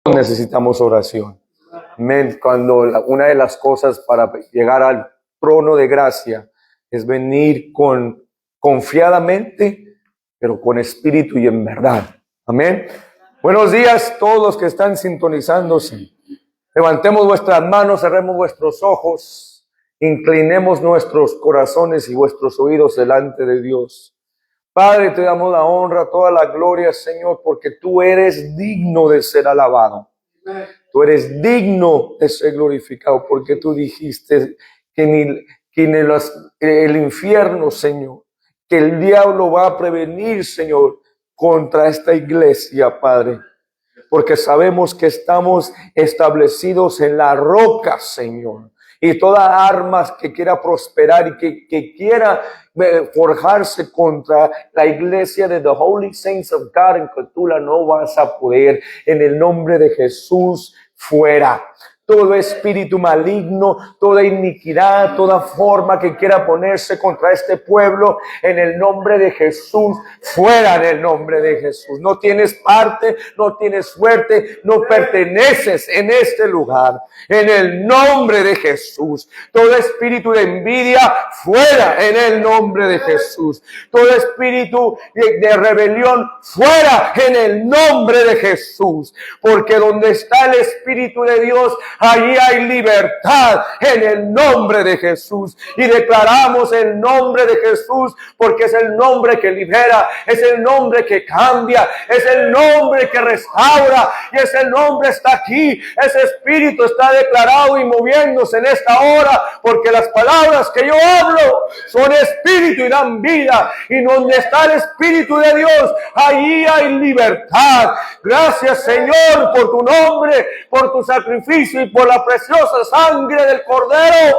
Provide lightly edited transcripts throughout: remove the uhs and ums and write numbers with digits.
necesitamos oración. Amén. Cuando una de las cosas para llegar al trono de gracia es venir confiadamente, pero con espíritu y en verdad. Amén. Buenos días todos los que están sintonizándose. Levantemos vuestras manos, cerremos vuestros ojos, inclinemos nuestros corazones y vuestros oídos delante de Dios. Padre, te damos la honra, toda la gloria, Señor, porque tú eres digno de ser alabado. Tú eres digno de ser glorificado, porque tú dijiste que ni el infierno, Señor, que el diablo va a prevenir, Señor, contra esta iglesia, Padre. Porque sabemos que estamos establecidos en la roca, Señor. Y toda arma que quiera prosperar y que quiera forjarse contra la iglesia de the Holy Saints of God en Cotula no vas a poder. En el nombre de Jesús, fuera. Todo espíritu maligno, toda iniquidad, toda forma que quiera ponerse contra este pueblo, en el nombre de Jesús, fuera en el nombre de Jesús. No tienes parte, no tienes suerte, no perteneces en este lugar. En el nombre de Jesús. Todo espíritu de envidia, fuera en el nombre de Jesús. Todo espíritu de rebelión, fuera en el nombre de Jesús. Porque donde está el Espíritu de Dios, allí hay libertad en el nombre de Jesús. Y declaramos el nombre de Jesús porque es el nombre que libera, es el nombre que cambia, es el nombre que restaura y ese nombre está aquí. Ese espíritu está declarado y moviéndose en esta hora porque las palabras que yo hablo son espíritu y dan vida. Y donde está el Espíritu de Dios, allí hay libertad. Gracias, Señor, por tu nombre, por tu sacrificio y por la preciosa sangre del Cordero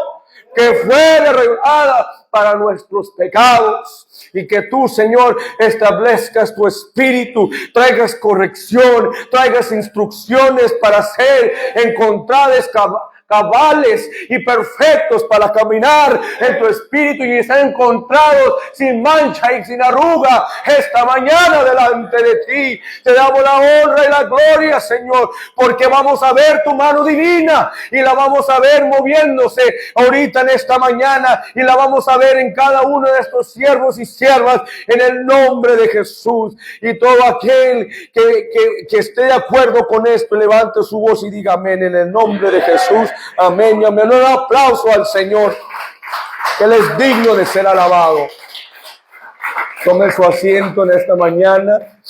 que fue derramada para nuestros pecados. Y que tú, Señor, establezcas tu espíritu, traigas corrección, traigas instrucciones para ser encontradas cabales y perfectos para caminar en tu espíritu y estar encontrados sin mancha y sin arruga esta mañana delante de ti. Te damos la honra y la gloria, Señor, porque vamos a ver tu mano divina y la vamos a ver moviéndose ahorita en esta mañana y la vamos a ver en cada uno de estos siervos y siervas en el nombre de Jesús. Y todo aquel que esté de acuerdo con esto, levante su voz y diga amén en el nombre de Jesús. Amén y amén. Un aplauso al Señor, que Él es digno de ser alabado. Tomen su asiento en esta mañana.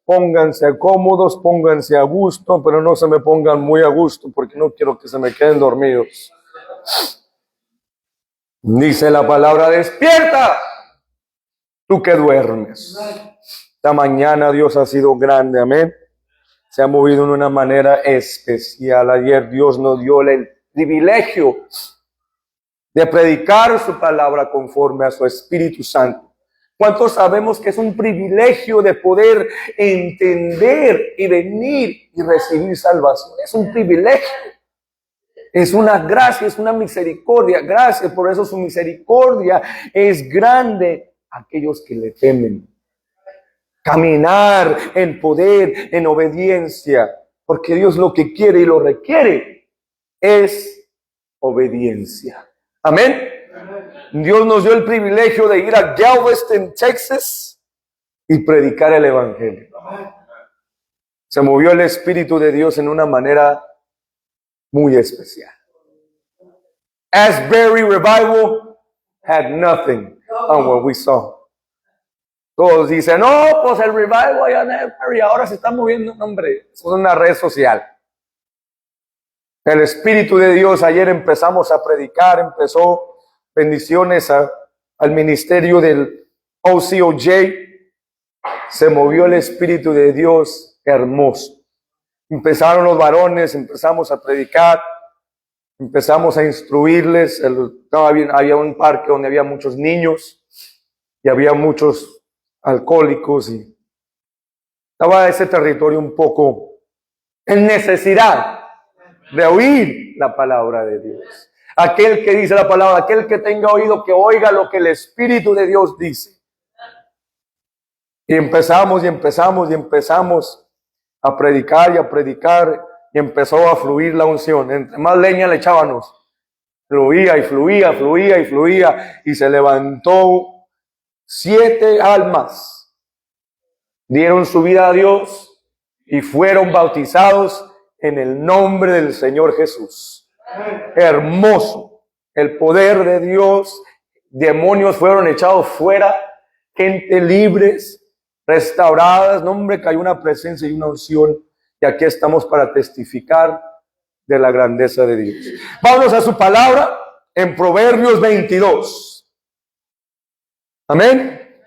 Pónganse cómodos, pónganse a gusto, pero no se me pongan muy a gusto porque no quiero que se me queden dormidos. Dice la palabra: despierta, tú que duermes. Esta mañana Dios ha sido grande, amén. Se ha movido de una manera especial. Ayer Dios nos dio el privilegio de predicar su palabra conforme a su Espíritu Santo. ¿Cuántos sabemos que es un privilegio de poder entender y venir y recibir salvación? Es un privilegio. Es una gracia, es una misericordia. Gracias, por eso su misericordia es grande a aquellos que le temen. Caminar en poder, en obediencia, porque Dios lo que quiere y lo requiere es obediencia. Amén. Dios nos dio el privilegio de ir a Galveston, Texas, y predicar el evangelio. Se movió el Espíritu de Dios en una manera muy especial. Asbury Revival had nothing on what we saw. Todos dicen, no, pues el revival allá en Asbury ahora se está moviendo. No, hombre, es una red social. El Espíritu de Dios, ayer empezamos a predicar, empezó bendiciones al ministerio del OCOJ. Se movió el Espíritu de Dios hermoso. Empezaron los varones, empezamos a predicar, empezamos a instruirles. Había un parque donde había muchos niños y había muchos alcohólicos y estaba ese territorio un poco en necesidad de oír la palabra de Dios. Aquel que dice la palabra, aquel que tenga oído, que oiga lo que el Espíritu de Dios dice. Y empezamos a predicar y empezó a fluir la unción. Entre más leña le echábamos, fluía y fluía, fluía y fluía, y se levantó 7 almas, dieron su vida a Dios y fueron bautizados en el nombre del Señor Jesús. Hermoso, el poder de Dios. Demonios fueron echados fuera, gente libres, restauradas. No, hombre, que hay una presencia y una unción, y aquí estamos para testificar de la grandeza de Dios. Vámonos a su palabra en Proverbios 22. Amén.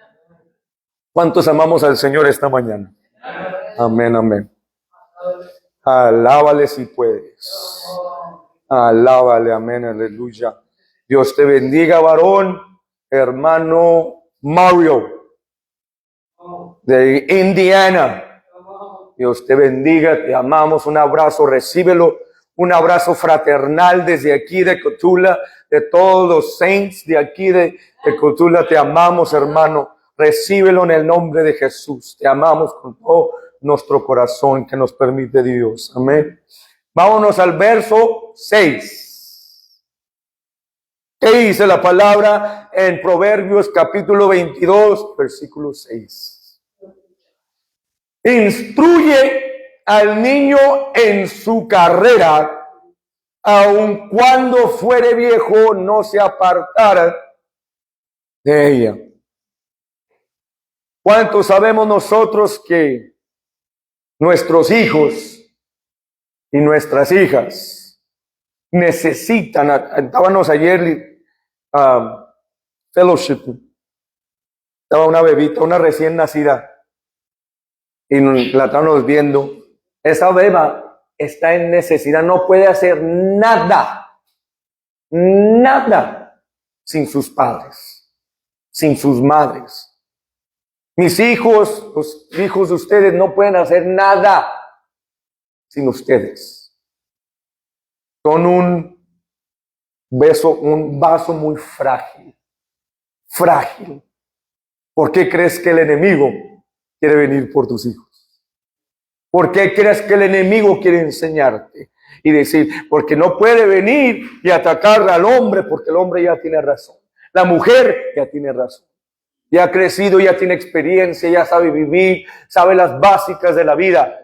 ¿Cuántos amamos al Señor esta mañana? Amén, amén. Alábale si puedes. Alábale, amén, aleluya. Dios te bendiga, varón, hermano Mario, de Indiana. Dios te bendiga, te amamos. Un abrazo, recíbelo. Un abrazo fraternal desde aquí de Cotula, de todos los saints de aquí de Cotula. Te amamos, hermano. Recíbelo en el nombre de Jesús. Te amamos con todo nuestro corazón que nos permite Dios. Amén. Vámonos al verso 6. ¿Qué dice la palabra en Proverbios capítulo 22, versículo 6? Instruye al niño en su carrera, aun cuando fuere viejo no se apartara de ella. ¿Cuánto sabemos nosotros que nuestros hijos y nuestras hijas necesitan? Estábamos ayer fellowship, estaba una bebita, una recién nacida, y la estábamos viendo. Esa beba está en necesidad, no puede hacer nada sin sus padres, sin sus madres. Mis hijos, los hijos de ustedes no pueden hacer nada sin ustedes. Son un vaso muy frágil. Frágil. ¿Por qué crees que el enemigo quiere venir por tus hijos? ¿Por qué crees que el enemigo quiere enseñarte? Y decir, porque no puede venir y atacar al hombre, porque el hombre ya tiene razón. La mujer ya tiene razón. Ya ha crecido, ya tiene experiencia, ya sabe vivir, sabe las básicas de la vida.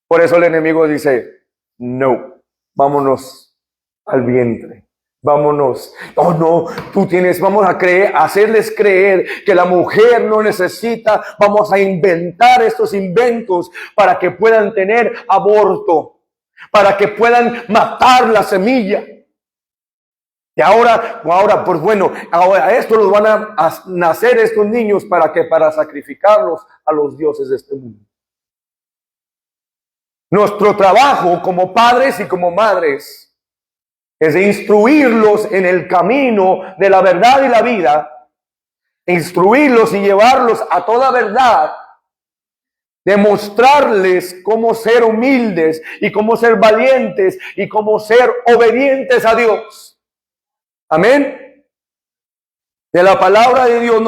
Por eso el enemigo dice, no, vámonos al vientre. Vámonos. Oh, no, vamos a hacerles creer que la mujer no necesita. Vamos a inventar estos inventos para que puedan tener aborto, para que puedan matar la semilla. Y ahora, pues bueno, ahora esto los van a nacer estos niños para sacrificarlos a los dioses de este mundo. Nuestro trabajo como padres y como madres es de instruirlos en el camino de la verdad y la vida, instruirlos y llevarlos a toda verdad, demostrarles cómo ser humildes y cómo ser valientes y cómo ser obedientes a Dios. Amén. De la palabra de Dios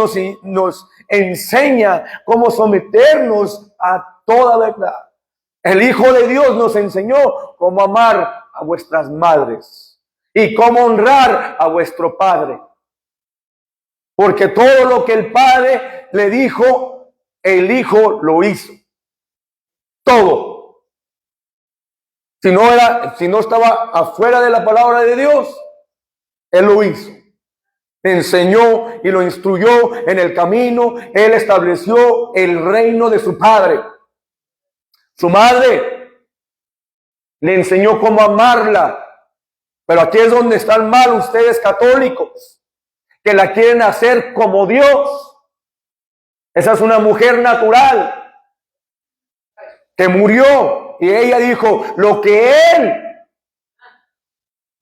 nos enseña cómo someternos a toda verdad. El Hijo de Dios nos enseñó cómo amar a vuestras madres y cómo honrar a vuestro Padre. Porque todo lo que el Padre le dijo, el Hijo lo hizo. Todo. Si no estaba afuera de la palabra de Dios, Él lo hizo. Enseñó y lo instruyó en el camino. Él estableció el reino de su Padre. Su madre le enseñó cómo amarla. Pero aquí es donde están mal ustedes católicos, que la quieren hacer como Dios. Esa es una mujer natural que murió y ella dijo, lo que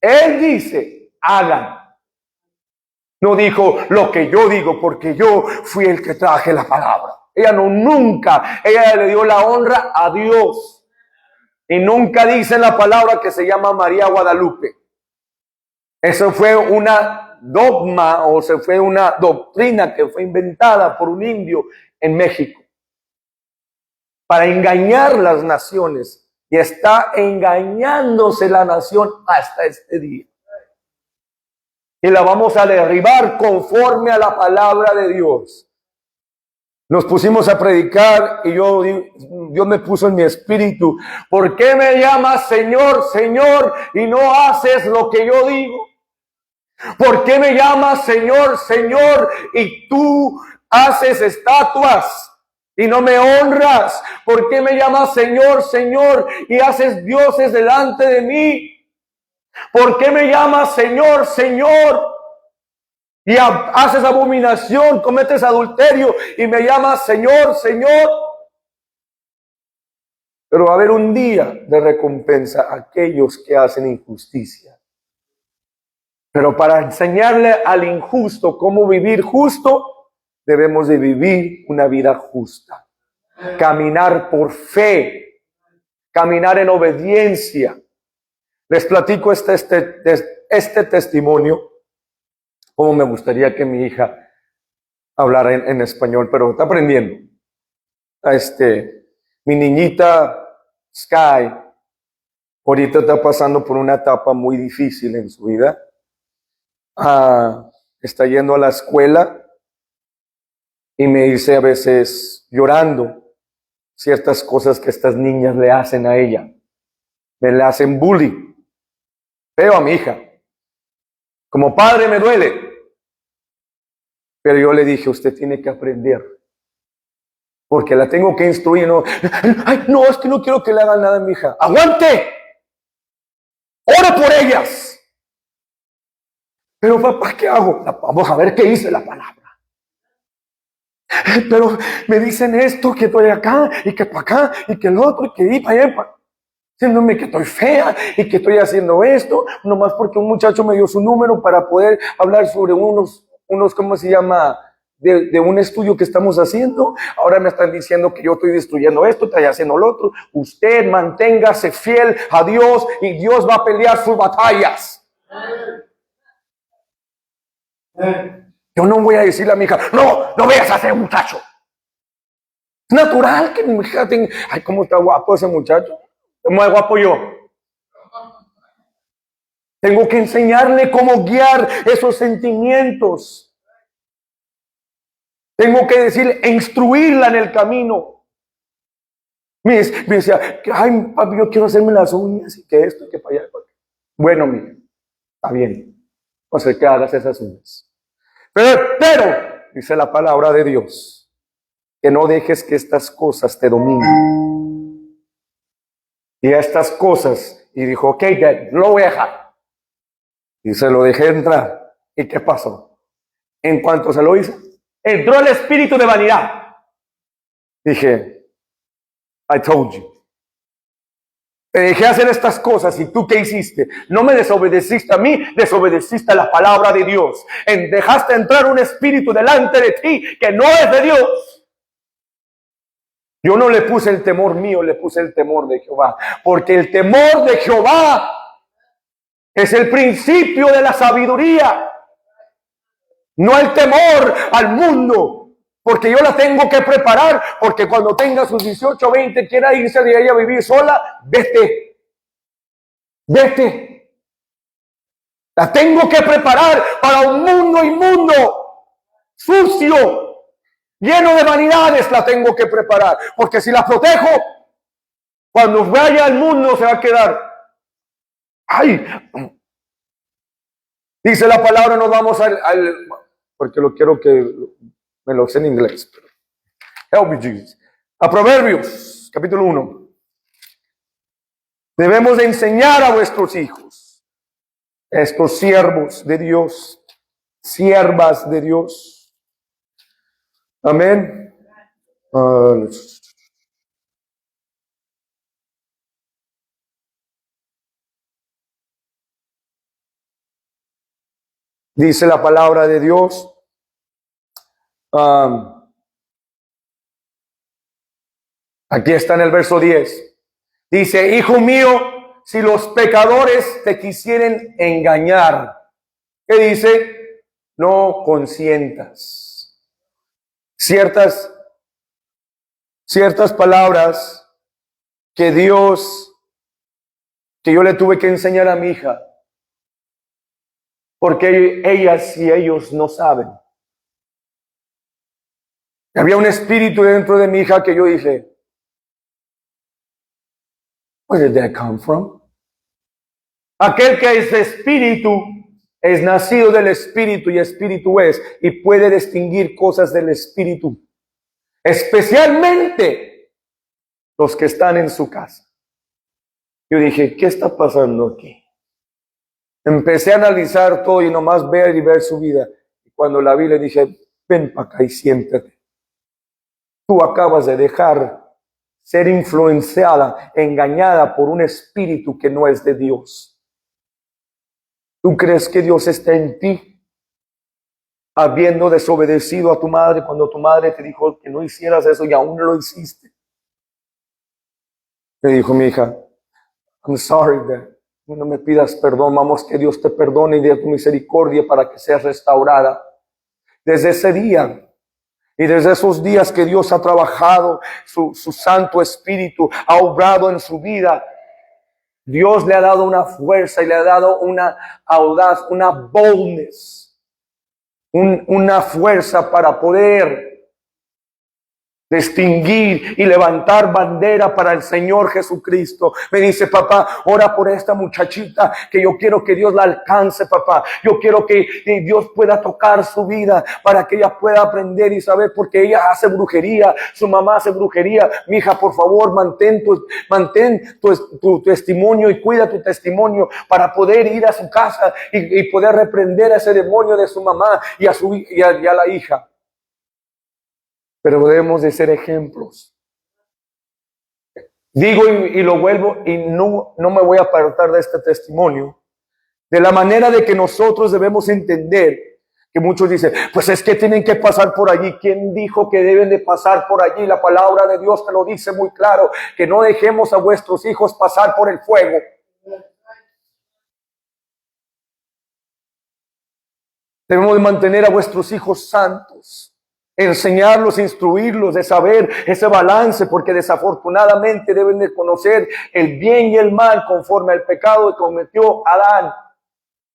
Él dice, hagan. No dijo lo que yo digo, porque yo fui el que traje la palabra. Ella ella le dio la honra a Dios. Y nunca dice en la palabra que se llama María Guadalupe. Eso fue una dogma o se fue una doctrina que fue inventada por un indio en México para engañar las naciones y está engañándose la nación hasta este día. Y la vamos a derribar conforme a la palabra de Dios. Nos pusimos a predicar y Dios me puso en mi espíritu: ¿por qué me llamas Señor, Señor, y no haces lo que yo digo? ¿Por qué me llamas Señor, Señor, y tú haces estatuas y no me honras? ¿Por qué me llamas Señor, Señor, y haces dioses delante de mí? ¿Por qué me llamas Señor, Señor, y haces abominación, cometes adulterio y me llamas Señor, Señor? Pero va a haber un día de recompensa a aquellos que hacen injusticia. Pero para enseñarle al injusto cómo vivir justo, debemos de vivir una vida justa. Caminar por fe, caminar en obediencia. Les platico este testimonio, como me gustaría que mi hija hablara en español, pero está aprendiendo. Mi niñita Sky ahorita está pasando por una etapa muy difícil en su vida. Está yendo a la escuela y me dice a veces llorando ciertas cosas que estas niñas le hacen a ella. Me le hacen bullying. Veo a mi hija. Como padre me duele. Pero yo le dije: usted tiene que aprender. Porque la tengo que instruir. No, ay, no, es que no quiero que le hagan nada a mi hija. ¡Aguante! ¡Ora por ellas! Pero papá, ¿qué hago? Vamos a ver qué dice la palabra. Pero me dicen esto, que estoy acá, y que para acá, y que el otro, y que y para allá, diciéndome que estoy fea, y que estoy haciendo esto, nomás porque un muchacho me dio su número para poder hablar sobre unos ¿cómo se llama? De un estudio que estamos haciendo. Ahora me están diciendo que yo estoy destruyendo esto, estoy haciendo lo otro. Usted manténgase fiel a Dios y Dios va a pelear sus batallas. Yo no voy a decirle a mi hija: no vayas a ser muchacho. Es natural que mi hija tenga... Ay, cómo está guapo ese muchacho. ¿Cómo es guapo yo? Tengo que enseñarle cómo guiar esos sentimientos. Tengo que decirle, instruirla en el camino. Me decía: ay, papi, yo quiero hacerme las uñas y que esto y que para allá. Bueno, mira, está bien. No sé que hagas esas uñas. Pero, dice la palabra de Dios, que no dejes que estas cosas te dominen. Y a estas cosas, y dijo: ok, Dad, no lo voy a dejar. Y se lo dejé entrar. ¿Y qué pasó? En cuanto se lo hice, entró el espíritu de vanidad. Dije: I told you. Te dejé hacer estas cosas y tú, ¿qué hiciste? No me desobedeciste a mí, desobedeciste a la palabra de Dios. Dejaste entrar un espíritu delante de ti que no es de Dios. Yo no le puse el temor mío, le puse el temor de Jehová. Porque el temor de Jehová es el principio de la sabiduría. No el temor al mundo. Porque yo la tengo que preparar, porque cuando tenga sus 18 o 20 quiera irse de ella a vivir sola, vete. La tengo que preparar para un mundo inmundo, sucio, lleno de vanidades. La tengo que preparar, porque si la protejo, cuando vaya al mundo se va a quedar. Ay, dice la palabra, nos vamos porque lo quiero que me lo sé en inglés. Help me, Jesus. A Proverbios, capítulo 1. Debemos de enseñar a vuestros hijos, estos siervos de Dios, siervas de Dios. Amén. Dice la palabra de Dios. Aquí está en el verso 10. Dice: hijo mío, si los pecadores te quisieren engañar, ¿qué dice? No consientas. Ciertas palabras que Dios que yo le tuve que enseñar a mi hija, porque ellas y ellos no saben. Había un espíritu dentro de mi hija que yo dije, where did that come from? Aquel que es espíritu es nacido del espíritu y espíritu es, y puede distinguir cosas del espíritu, especialmente los que están en su casa. Yo dije, ¿qué está pasando aquí? Empecé a analizar todo y nomás ver y ver su vida. Y cuando la vi le dije, ven para acá y siéntate. Tú acabas de dejar ser influenciada, engañada por un espíritu que no es de Dios. ¿Tú crees que Dios está en ti? Habiendo desobedecido a tu madre cuando tu madre te dijo que no hicieras eso y aún lo hiciste. Me dijo mi hija, I'm sorry, Dad. No me pidas perdón, vamos, que Dios te perdone y dé tu misericordia para que seas restaurada. Desde ese día y desde esos días que Dios ha trabajado, su Santo Espíritu ha obrado en su vida, Dios le ha dado una fuerza y le ha dado una audaz, una boldness, una fuerza para poder distinguir y levantar bandera para el Señor Jesucristo. Me dice, papá, ora por esta muchachita, que yo quiero que Dios la alcance, papá. Yo quiero que Dios pueda tocar su vida para que ella pueda aprender y saber, porque ella hace brujería, su mamá hace brujería. Mi hija, por favor, mantén tu testimonio y cuida tu testimonio para poder ir a su casa y poder reprender a ese demonio de su mamá y a la hija. Pero debemos de ser ejemplos. Digo y lo vuelvo y no me voy a apartar de este testimonio. De la manera de que nosotros debemos entender que muchos dicen, pues es que tienen que pasar por allí. ¿Quién dijo que deben de pasar por allí? La palabra de Dios te lo dice muy claro, que no dejemos a vuestros hijos pasar por el fuego. Debemos de mantener a vuestros hijos santos. Enseñarlos, instruirlos, de saber ese balance, porque desafortunadamente deben de conocer el bien y el mal conforme al pecado que cometió Adán.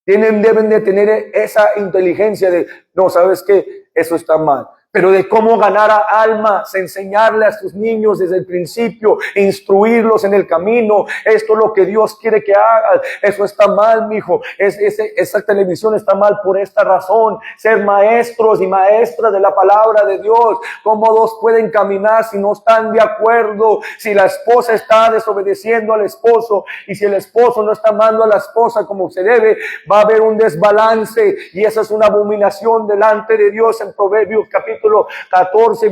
Deben de tener esa inteligencia de, no, ¿sabes qué? Eso está mal. Pero de cómo ganar a almas, enseñarle a sus niños desde el principio, instruirlos en el camino. Esto es lo que Dios quiere que hagas. Eso está mal, mijo. Esa televisión está mal por esta razón. Ser maestros y maestras de la palabra de Dios. ¿Cómo dos pueden caminar si no están de acuerdo? Si la esposa está desobedeciendo al esposo y si el esposo no está amando a la esposa como se debe, va a haber un desbalance, y esa es una abominación delante de Dios. En Proverbios capítulo 14,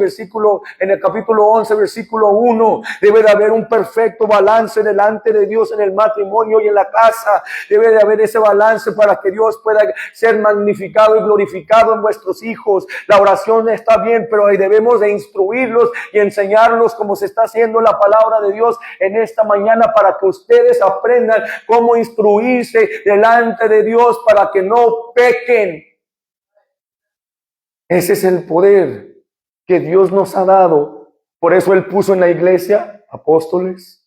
en el capítulo 11, versículo 1, debe de haber un perfecto balance delante de Dios en el matrimonio y en la casa. Debe de haber ese balance para que Dios pueda ser magnificado y glorificado en vuestros hijos. La oración está bien, pero debemos de instruirlos y enseñarlos como se está haciendo la palabra de Dios en esta mañana, para que ustedes aprendan cómo instruirse delante de Dios para que no pequen. Ese es el poder que Dios nos ha dado. Por eso Él puso en la iglesia apóstoles,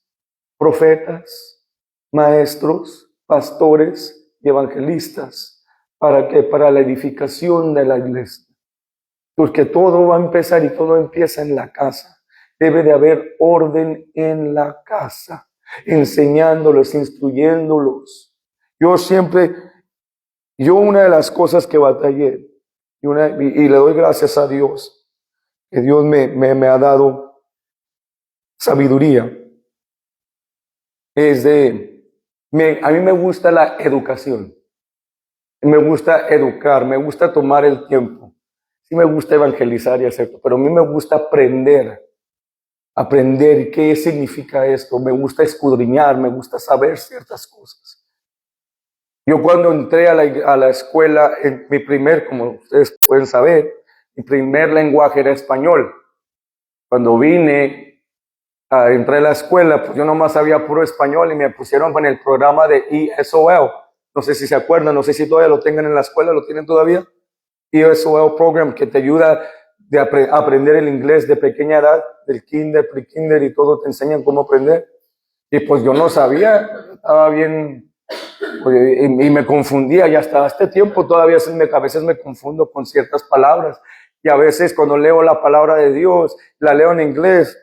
profetas, maestros, pastores y evangelistas. ¿Para qué? Para la edificación de la iglesia. Porque todo va a empezar y todo empieza en la casa. Debe de haber orden en la casa, enseñándolos, instruyéndolos. Una de las cosas que batallé, y le doy gracias a Dios, que Dios me ha dado sabiduría, a mí me gusta la educación, me gusta educar, me gusta tomar el tiempo, sí me gusta evangelizar y hacer, pero a mí me gusta aprender qué significa esto, me gusta escudriñar, me gusta saber ciertas cosas. Yo cuando entré a la escuela, como ustedes pueden saber, mi primer lenguaje era español. Cuando entré a la escuela, pues yo nomás sabía puro español y me pusieron con el programa de ESOL. No sé si se acuerdan, no sé si todavía lo tengan en la escuela, ¿lo tienen todavía? ESOL Program, que te ayuda a aprender el inglés de pequeña edad, del kinder, pre-kinder y todo, te enseñan cómo aprender. Y pues yo no sabía, estaba bien, y me confundía, y hasta este tiempo todavía a veces me confundo con ciertas palabras, y a veces cuando leo la palabra de Dios, la leo en inglés,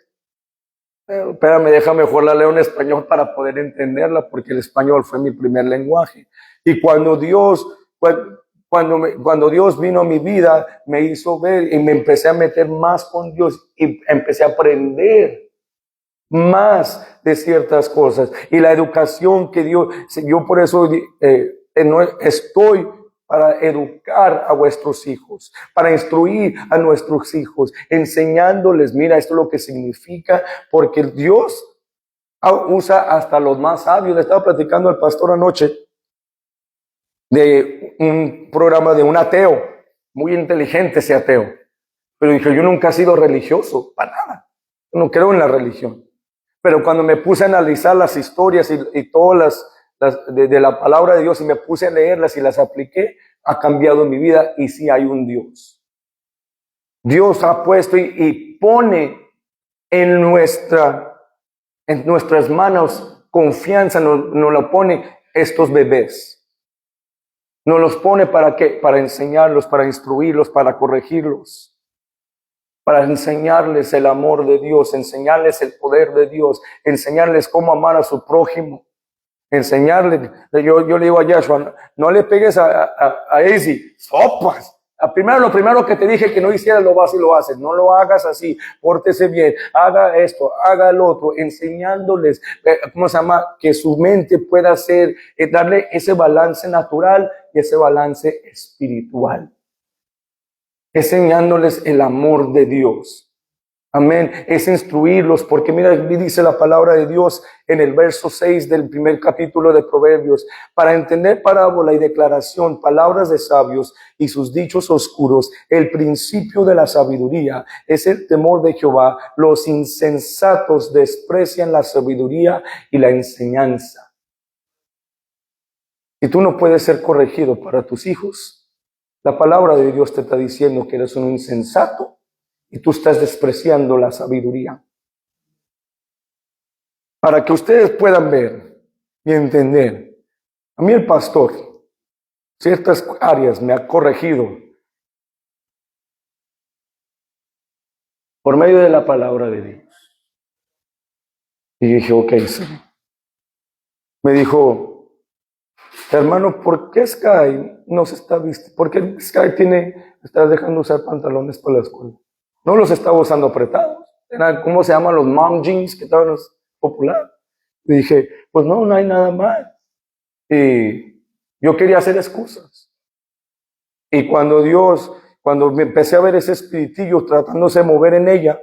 pero me deja mejor la leo en español para poder entenderla, porque el español fue mi primer lenguaje. Y cuando Dios vino a mi vida, me hizo ver y me empecé a meter más con Dios y empecé a aprender más de ciertas cosas. Y la educación que Dios, yo por eso estoy para educar a vuestros hijos, para instruir a nuestros hijos, enseñándoles, mira, esto es lo que significa, porque Dios usa hasta los más sabios. Le estaba platicando al pastor anoche de un programa de un ateo, muy inteligente ese ateo, pero dije, yo nunca he sido religioso, para nada, yo no creo en la religión, pero cuando me puse a analizar las historias y todas de la palabra de Dios y me puse a leerlas y las apliqué, ha cambiado mi vida y sí hay un Dios. Dios ha puesto y pone en nuestras manos confianza, nos lo pone estos bebés. Nos los pone ¿para qué? Para enseñarlos, para instruirlos, para corregirlos, para enseñarles el amor de Dios, enseñarles el poder de Dios, enseñarles cómo amar a su prójimo, enseñarles. Yo le digo a Yahshua, no le pegues a Izzy, sopas. Lo primero que te dije que no hicieras, lo vas y lo haces. No lo hagas así, pórtese bien, haga esto, haga lo otro, enseñándoles, que su mente pueda ser, darle ese balance natural y ese balance espiritual. Enseñándoles el amor de Dios. Amén. Es instruirlos, porque mira, dice la palabra de Dios en el verso 6 del primer capítulo de Proverbios, para entender parábola y declaración, palabras de sabios y sus dichos oscuros, el principio de la sabiduría es el temor de Jehová. Los insensatos desprecian la sabiduría y la enseñanza. Y tú no puedes ser corregido para tus hijos. La palabra de Dios te está diciendo que eres un insensato y tú estás despreciando la sabiduría. Para que ustedes puedan ver y entender, a mí el pastor, ciertas áreas me ha corregido por medio de la palabra de Dios. Y dije, ok, sí. Me dijo, hermano, ¿por qué Sky no se está vistiendo? ¿Por qué Sky está dejando usar pantalones para la escuela? No los estaba usando apretados. Eran, ¿cómo se llaman? Los mom jeans que estaban populares. Y dije, pues no hay nada mal. Y yo quería hacer excusas. Y cuando me empecé a ver ese espiritillo tratándose de mover en ella,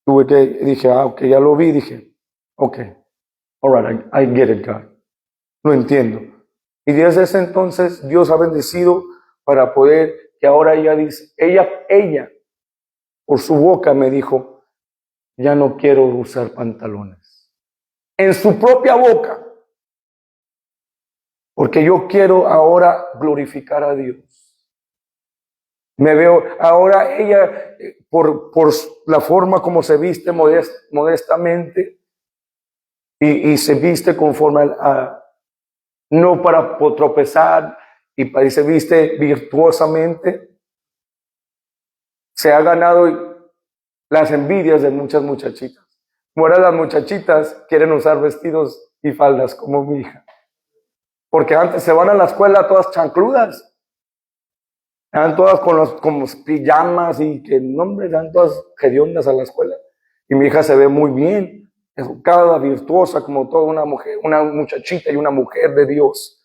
dije, ok, ya lo vi, dije, ok, all right, I get it, God. Lo entiendo. Y desde ese entonces Dios ha bendecido para poder, que ahora ella dice, ella, por su boca me dijo, ya no quiero usar pantalones. En su propia boca. Porque yo quiero ahora glorificar a Dios. Me veo, ahora ella, por la forma como se viste modestamente, y se viste conforme no para tropezar, y se viste virtuosamente, se ha ganado las envidias de muchas muchachitas. Ahora las muchachitas quieren usar vestidos y faldas como mi hija. Porque antes se van a la escuela todas chancludas. Eran todas con los pijamas y que, no hombre, eran todas hediondas a la escuela. Y mi hija se ve muy bien, educada, virtuosa, como toda una mujer, una muchachita y una mujer de Dios.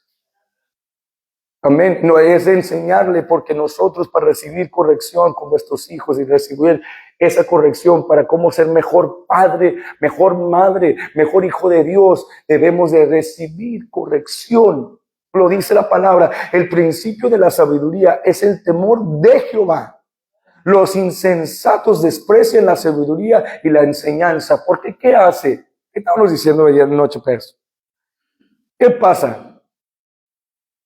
Amén. No es enseñarle, porque nosotros para recibir corrección con nuestros hijos y recibir esa corrección para cómo ser mejor padre, mejor madre, mejor hijo de Dios, debemos de recibir corrección. Lo dice la palabra, el principio de la sabiduría es el temor de Jehová. Los insensatos desprecian la sabiduría y la enseñanza. Porque ¿qué hace? ¿Qué estábamos diciendo ayer noche, Perso? ¿Qué pasa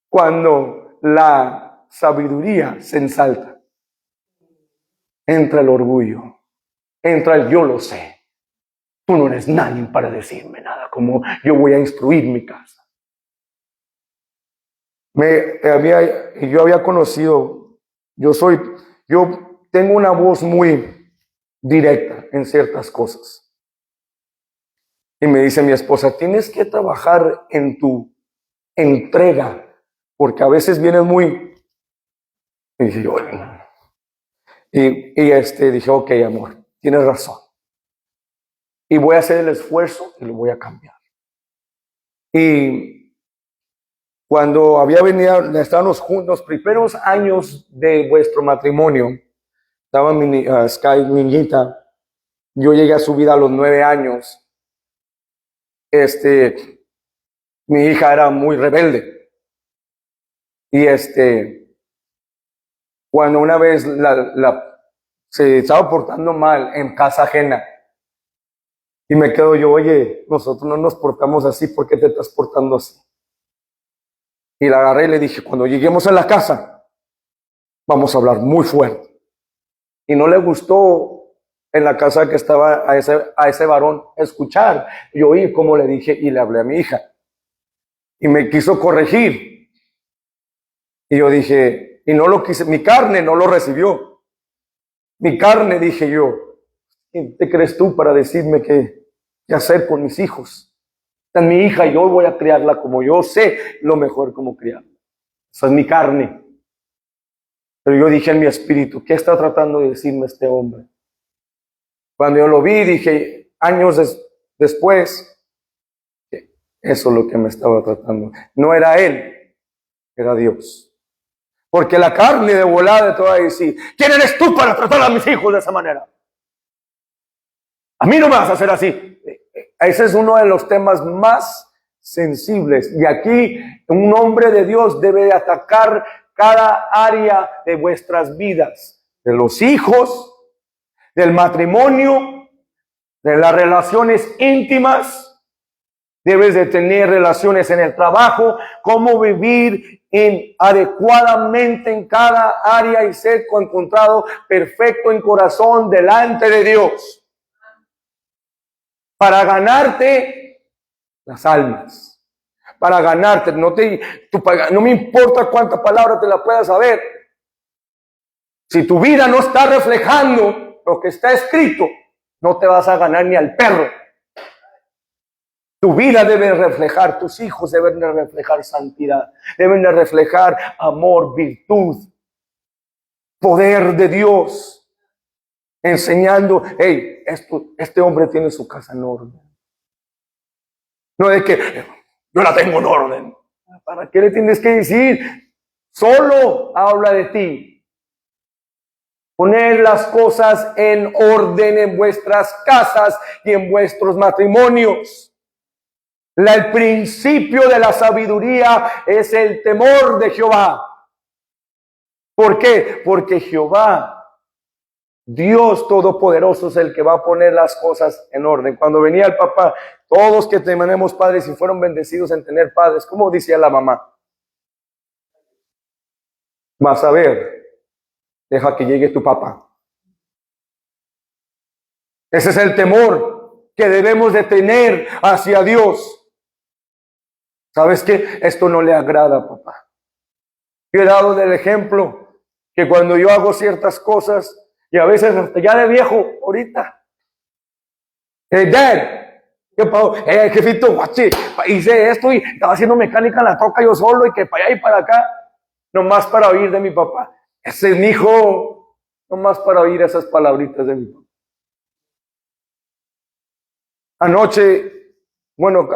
cuando la sabiduría se ensalta? Entra el orgullo, entra el yo lo sé. Tú no eres nadie para decirme nada. cómo yo voy a instruir mi casa. Yo había conocido, yo tengo una voz muy directa en ciertas cosas. Y me dice mi esposa, tienes que trabajar en tu entrega, porque a veces vienes muy... Y dije yo, dije, ok, amor, tienes razón. Y voy a hacer el esfuerzo y lo voy a cambiar. Y cuando había venido, estábamos juntos, los primeros años de vuestro matrimonio, estaba Sky, mi niñita, yo llegué a su vida a los 9 años. Mi hija era muy rebelde. Y cuando una vez se estaba portando mal en casa ajena, y me quedo yo, oye, nosotros no nos portamos así, ¿por qué te estás portando así? Y la agarré y le dije, cuando lleguemos a la casa, vamos a hablar muy fuerte. Y no le gustó en la casa que estaba a ese varón escuchar. Yo oí como le dije y le hablé a mi hija. Y me quiso corregir. Y yo dije, y no lo quise, mi carne no lo recibió. Mi carne, dije yo, ¿quién te crees tú para decirme qué hacer con mis hijos? Esta es mi hija y yo voy a criarla como yo sé lo mejor como criarla. Esa es mi carne. Pero yo dije en mi espíritu, ¿qué está tratando de decirme este hombre? Cuando yo lo vi, dije, años después, eso es lo que me estaba tratando. No era él, era Dios. Porque la carne de volada te va a decir, ¿quién eres tú para tratar a mis hijos de esa manera? A mí no me vas a hacer así. Ese es uno de los temas más sensibles. Y aquí un hombre de Dios debe atacar cada área de vuestras vidas. De los hijos, del matrimonio, de las relaciones íntimas. Debes de tener relaciones en el trabajo, cómo vivir adecuadamente en cada área y ser encontrado perfecto en corazón delante de Dios. Para ganarte las almas. Para ganarte, no me importa cuánta palabra te la puedas saber. Si tu vida no está reflejando lo que está escrito, no te vas a ganar ni al perro. Tu vida debe reflejar, tus hijos deben de reflejar santidad, deben de reflejar amor, virtud, poder de Dios, enseñando, hey, este hombre tiene su casa en orden. No es que yo la tengo en orden. ¿Para qué le tienes que decir? Solo habla de ti. Poner las cosas en orden en vuestras casas y en vuestros matrimonios. El principio de la sabiduría es el temor de Jehová. ¿Por qué? Porque Jehová, Dios Todopoderoso, es el que va a poner las cosas en orden. Cuando venía el papá, todos que tenemos padres y fueron bendecidos en tener padres, ¿cómo decía la mamá? Vas a ver, deja que llegue tu papá. Ese es el temor que debemos de tener hacia Dios. ¿Sabes qué? Esto no le agrada a papá. Yo he dado del ejemplo que cuando yo hago ciertas cosas, y a veces hasta ya de viejo, ahorita, Dad, ¿qué pasó? Jefito, guachi, hice esto y estaba haciendo mecánica en la troca yo solo y que para allá y para acá, nomás para oír de mi papá. Ese es mi hijo, nomás para oír esas palabritas de mi papá. Anoche, bueno,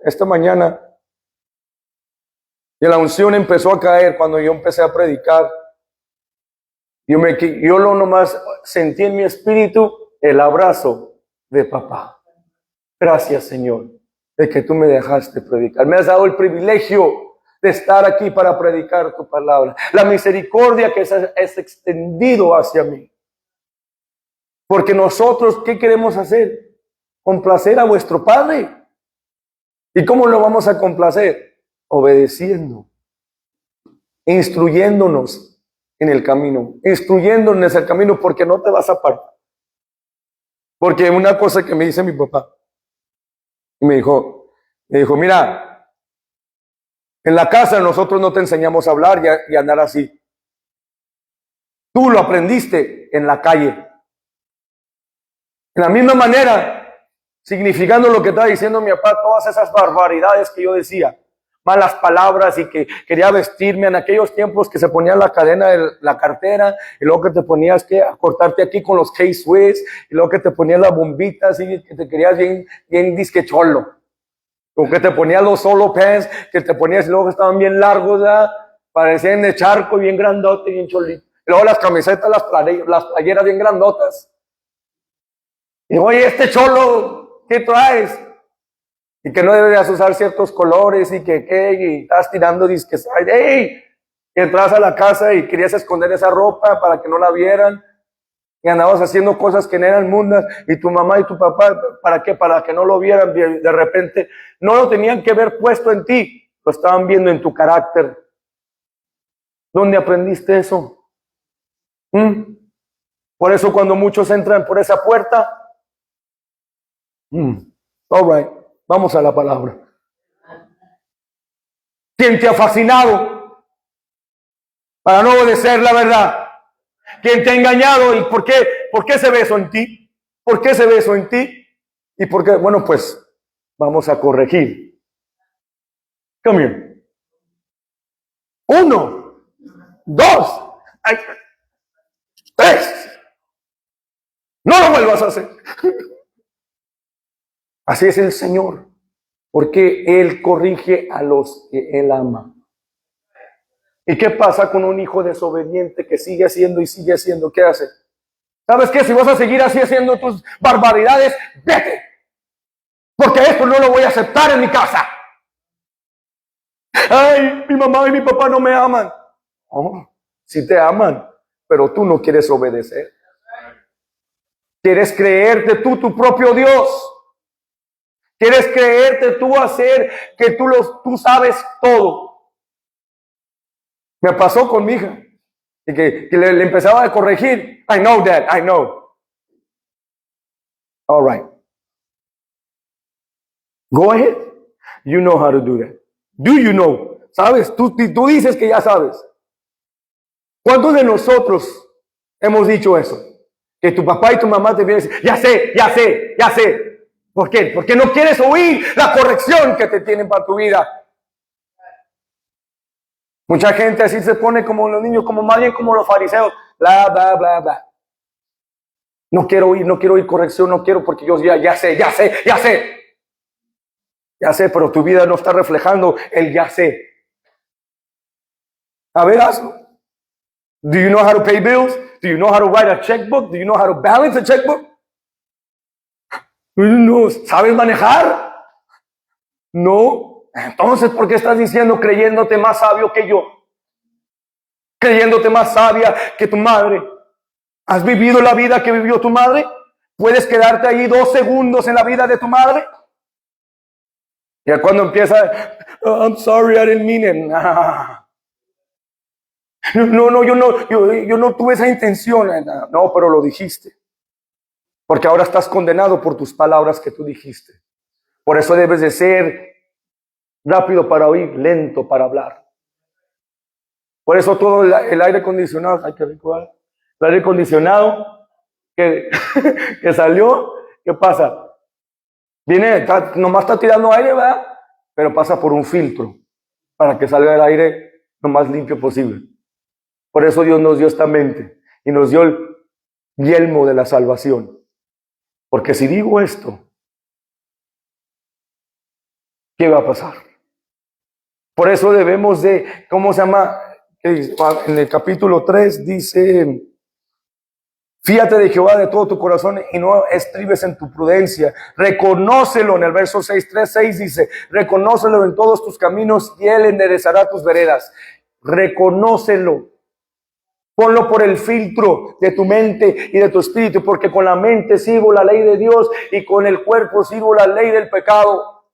esta mañana, y la unción empezó a caer cuando yo empecé a predicar. Yo nomás sentí en mi espíritu el abrazo de papá. Gracias, Señor, de que tú me dejaste predicar. Me has dado el privilegio de estar aquí para predicar tu palabra. La misericordia que es extendido hacia mí. Porque nosotros, ¿qué queremos hacer? Complacer a vuestro Padre. ¿Y cómo lo vamos a complacer? Obedeciendo, instruyéndonos en el camino, instruyéndonos en el camino, porque no te vas a apartar. Porque una cosa que me dice mi papá, y me dijo, Me dijo, mira, en la casa nosotros no te enseñamos a hablar y a andar así. Tú lo aprendiste en la calle. De la misma manera, significando lo que estaba diciendo mi papá, todas esas barbaridades que yo decía, malas palabras y que quería vestirme en aquellos tiempos que se ponía la cadena de la cartera y luego que te ponías que a cortarte aquí con los K-Swiss y luego que te ponías las bombitas y que te querías bien disque cholo. O que te ponías los solo pants, que te ponías y luego que estaban bien largos, ¿verdad? Parecían de charco, bien grandote, bien cholito. Y luego las camisetas, las playeras bien grandotas. Y oye, cholo, ¿qué traes? Y que no deberías usar ciertos colores y y estás tirando disques. ¡Ey! Y entras a la casa y querías esconder esa ropa para que no la vieran. Y andabas haciendo cosas que no eran mundas. Y tu mamá y tu papá, ¿para qué? Para que no lo vieran. De repente, no lo tenían que ver puesto en ti. Lo estaban viendo en tu carácter. ¿Dónde aprendiste eso? Por eso cuando muchos entran por esa puerta, all right, vamos a la palabra. ¿Quién te ha fascinado para no obedecer la verdad? ¿Quién te ha engañado? ¿Y por qué se ve eso en ti? ¿Por qué se ve eso en ti? ¿Y por qué? Bueno, pues vamos a corregir. Come here. 1, 2, 3. No lo vuelvas a hacer. Así es el Señor, porque Él corrige a los que Él ama. ¿Y qué pasa con un hijo desobediente que sigue haciendo y sigue haciendo? ¿Qué hace? ¿Sabes qué? Si vas a seguir así haciendo tus barbaridades, vete. Porque esto no lo voy a aceptar en mi casa. Ay, mi mamá y mi papá no me aman. Oh, sí te aman, pero tú no quieres obedecer. Quieres creerte tú tu propio Dios. Quieres creerte tú hacer que tú sabes todo. Me pasó con mi hija. Y que le empezaba a corregir. I know, Dad, I know. All right. Go ahead. You know how to do that. Do you know? ¿Sabes? Tú dices que ya sabes. ¿Cuántos de nosotros hemos dicho eso? Que tu papá y tu mamá te vienen a decir, ya sé, ya sé, ya sé. ¿Por qué? Porque no quieres oír la corrección que te tienen para tu vida. Mucha gente así se pone como los niños, como más bien como los fariseos. Bla, bla, bla, bla. No quiero oír corrección, no quiero porque yo ya sé. Ya sé, pero tu vida no está reflejando el ya sé. A ver, hazlo. Do you know how to pay bills? Do you know how to write a checkbook? Do you know how to balance a checkbook? No, ¿sabes manejar? No. Entonces, ¿por qué estás diciendo creyéndote más sabio que yo? Creyéndote más sabia que tu madre. ¿Has vivido la vida que vivió tu madre? ¿Puedes quedarte ahí 2 segundos en la vida de tu madre? Ya cuando empieza, oh, I'm sorry, I didn't mean it. Yo no tuve esa intención. No, pero lo dijiste. Porque ahora estás condenado por tus palabras que tú dijiste. Por eso debes de ser rápido para oír, lento para hablar. Por eso todo el aire acondicionado, ay, qué rico, ¿eh? El aire acondicionado que salió, ¿qué pasa? Nomás está tirando aire, ¿verdad? Pero pasa por un filtro para que salga el aire lo más limpio posible. Por eso Dios nos dio esta mente y nos dio el yelmo de la salvación. Porque si digo esto, ¿qué va a pasar? Por eso debemos de, ¿cómo se llama? En el capítulo 3 dice, fíate de Jehová de todo tu corazón y no estribes en tu prudencia. Reconócelo, en el verso 6 dice, reconócelo en todos tus caminos y Él enderezará tus veredas. Reconócelo. Ponlo por el filtro de tu mente y de tu espíritu, porque con la mente sigo la ley de Dios y con el cuerpo sigo la ley del pecado.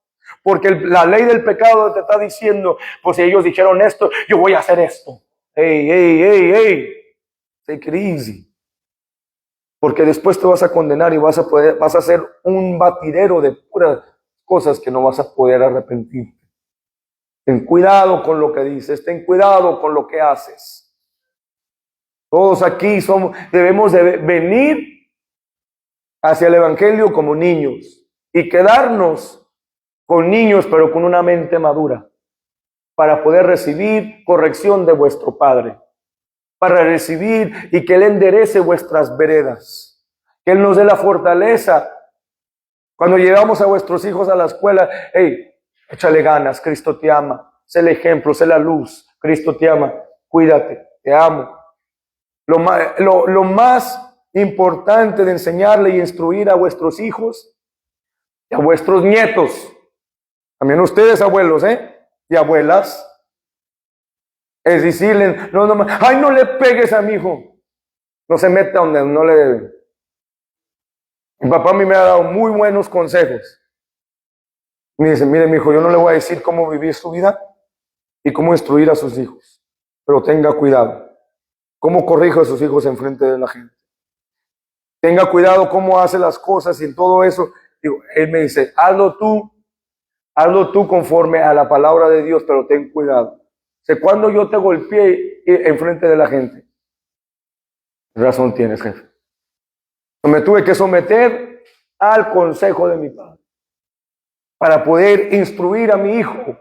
Porque la ley del pecado te está diciendo, pues si ellos dijeron esto, yo voy a hacer esto. Hey. Take it easy. Porque después te vas a condenar y vas a ser un batidero de puras cosas que no vas a poder arrepentirte. Ten cuidado con lo que dices, ten cuidado con lo que haces. Todos aquí debemos de venir hacia el Evangelio como niños y quedarnos con niños, pero con una mente madura, para poder recibir corrección de vuestro Padre, para recibir y que Él enderece vuestras veredas, que Él nos dé la fortaleza. Cuando llevamos a vuestros hijos a la escuela, hey, échale ganas, Cristo te ama, sé el ejemplo, sé la luz, Cristo te ama, cuídate, te amo. Lo más importante de enseñarle y instruir a vuestros hijos y a vuestros nietos, también ustedes abuelos, y abuelas, es decirle, no le pegues a mi hijo, no se meta donde no le debe. Mi papá a mí me ha dado muy buenos consejos. Me dice, mire mi hijo, yo no le voy a decir cómo vivir su vida y cómo instruir a sus hijos, pero tenga cuidado, cómo corrige a sus hijos en frente de la gente. Tenga cuidado cómo hace las cosas y en todo eso. Digo, él me dice, hazlo tú conforme a la palabra de Dios, pero ten cuidado. Cuando yo te golpeé en frente de la gente, razón tienes, jefe. Me tuve que someter al consejo de mi padre para poder instruir a mi hijo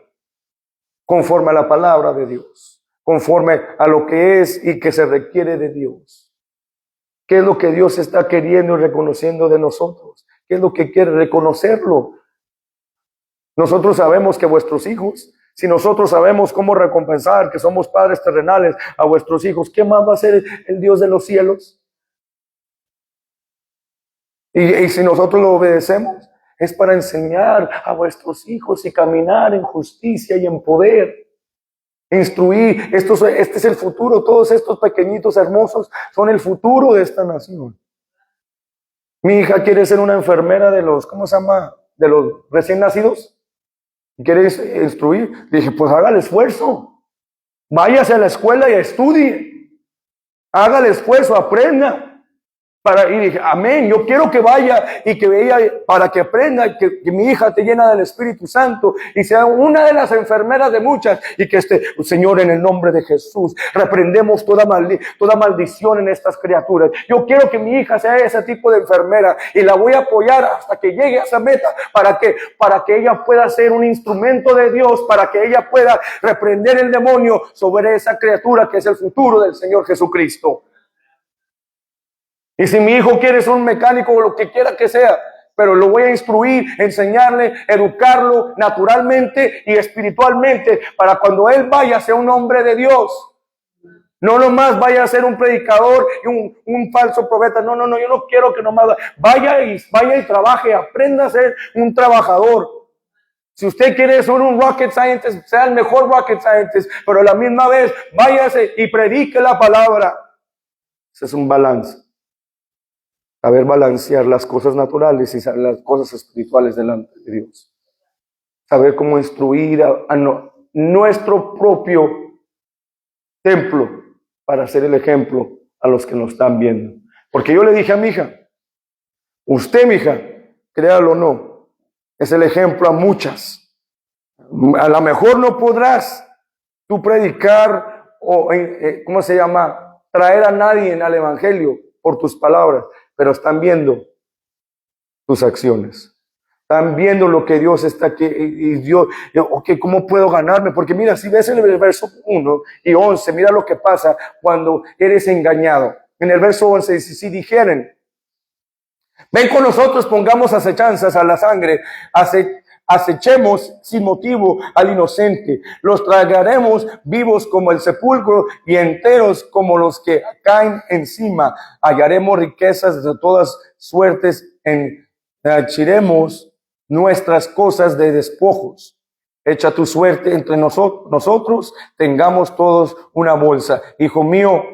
conforme a la palabra de Dios, conforme a lo que es y que se requiere de Dios. ¿Qué es lo que Dios está queriendo y reconociendo de nosotros? ¿Qué es lo que quiere? Reconocerlo. Nosotros sabemos que vuestros hijos, si nosotros sabemos cómo recompensar, que somos padres terrenales a vuestros hijos, ¿qué más va a hacer el Dios de los cielos? Y si nosotros lo obedecemos, es para enseñar a vuestros hijos y caminar en justicia y en poder. Instruir, este es el futuro, todos estos pequeñitos hermosos son el futuro de esta nación. Mi hija quiere ser una enfermera de los, ¿cómo se llama? De los recién nacidos. ¿Quiere instruir? Le dije, pues haga el esfuerzo. Váyase a la escuela y estudie. Haga el esfuerzo, aprenda. Y dije, amén, yo quiero que vaya y que vea para que aprenda, que mi hija te llena del Espíritu Santo y sea una de las enfermeras de muchas y que Señor, en el nombre de Jesús, reprendemos toda maldición en estas criaturas. Yo quiero que mi hija sea ese tipo de enfermera y la voy a apoyar hasta que llegue a esa meta para que ella pueda ser un instrumento de Dios, para que ella pueda reprender el demonio sobre esa criatura que es el futuro del Señor Jesucristo. Y si mi hijo quiere ser un mecánico o lo que quiera que sea, pero lo voy a instruir, enseñarle, educarlo naturalmente y espiritualmente para cuando él vaya a ser un hombre de Dios. No nomás vaya a ser un predicador y un falso profeta. No, yo no quiero que nomás vaya y trabaje, aprenda a ser un trabajador. Si usted quiere ser un rocket scientist, sea el mejor rocket scientist, pero a la misma vez váyase y predique la palabra. Ese es un balance. Saber balancear las cosas naturales y las cosas espirituales delante de Dios. Saber cómo instruir a nuestro propio templo para ser el ejemplo a los que nos están viendo. Porque yo le dije a mi hija, usted, mi hija, créalo o no, es el ejemplo a muchas. A lo mejor no podrás tú predicar o, ¿cómo se llama? Traer a nadie al evangelio por tus palabras, pero están viendo tus acciones. Están viendo lo que Dios está aquí. Y Dios, okay, ¿cómo puedo ganarme? Porque mira, si ves en el verso 1 y 11, mira lo que pasa cuando eres engañado. En el verso 11 dice, si dijeren, ven con nosotros, pongamos acechanzas a la sangre, acechemos sin motivo al inocente, los tragaremos vivos como el sepulcro y enteros como los que caen encima. Hallaremos riquezas de todas suertes, enchiremos nuestras cosas de despojos. Echa tu suerte entre nosotros, tengamos todos una bolsa. Hijo mío,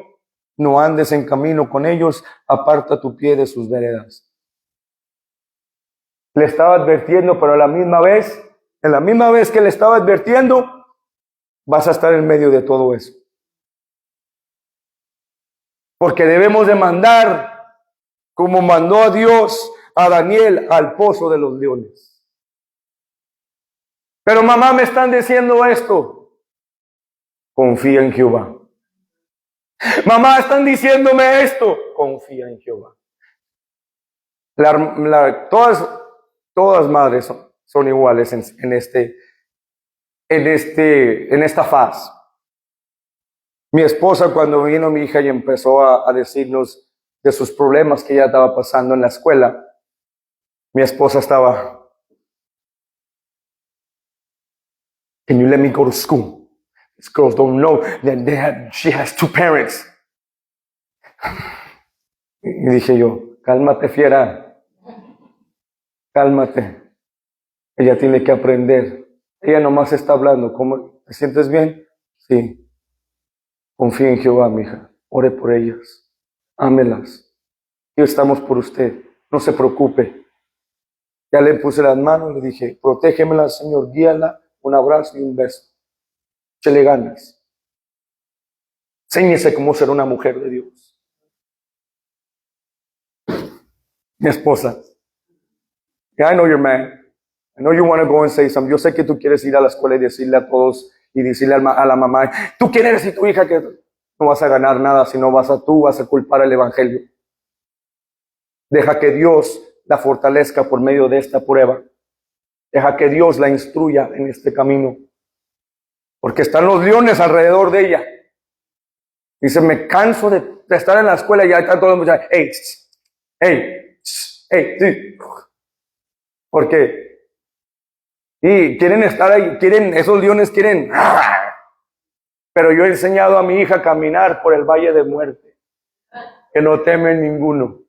no andes en camino con ellos, aparta tu pie de sus veredas. Le estaba advirtiendo, pero a la misma vez, en la misma vez que le estaba advirtiendo, vas a estar en medio de todo eso. Porque debemos de mandar, como mandó a Dios a Daniel, al pozo de los leones. Pero mamá, me están diciendo esto. Confía en Jehová. Mamá, están diciéndome esto. Confía en Jehová. Todas madres son iguales en esta faz. Mi esposa, cuando vino mi hija y empezó a decirnos de sus problemas que ella estaba pasando en la escuela, mi esposa estaba, can you let me go to school? These girls don't know that she has two parents. Y dije yo, cálmate, fiera, cálmate. Ella tiene que aprender. Ella nomás está hablando. ¿Cómo? ¿Te sientes bien? Sí. Confía en Jehová, mija. Ore por ellas. Ámelas. Y estamos por usted. No se preocupe. Ya le puse las manos, le dije, protégemela, Señor, guíala, un abrazo y un beso. Échele ganas. Enséñese cómo ser una mujer de Dios. Mi esposa. Yeah, I know you're mad. I know you want to go and say something. Yo sé que tú quieres ir a la escuela y decirle a todos y decirle a la mamá, tú quién eres y tu hija que no vas a ganar nada, sino tú vas a culpar el evangelio. Deja que Dios la fortalezca por medio de esta prueba. Deja que Dios la instruya en este camino. Porque están los leones alrededor de ella. Dice, me canso de estar en la escuela y ya están todos los muchachos. Hey, sí. Porque y quieren estar ahí, esos leones quieren. Pero yo he enseñado a mi hija a caminar por el valle de muerte. Que no teme ninguno.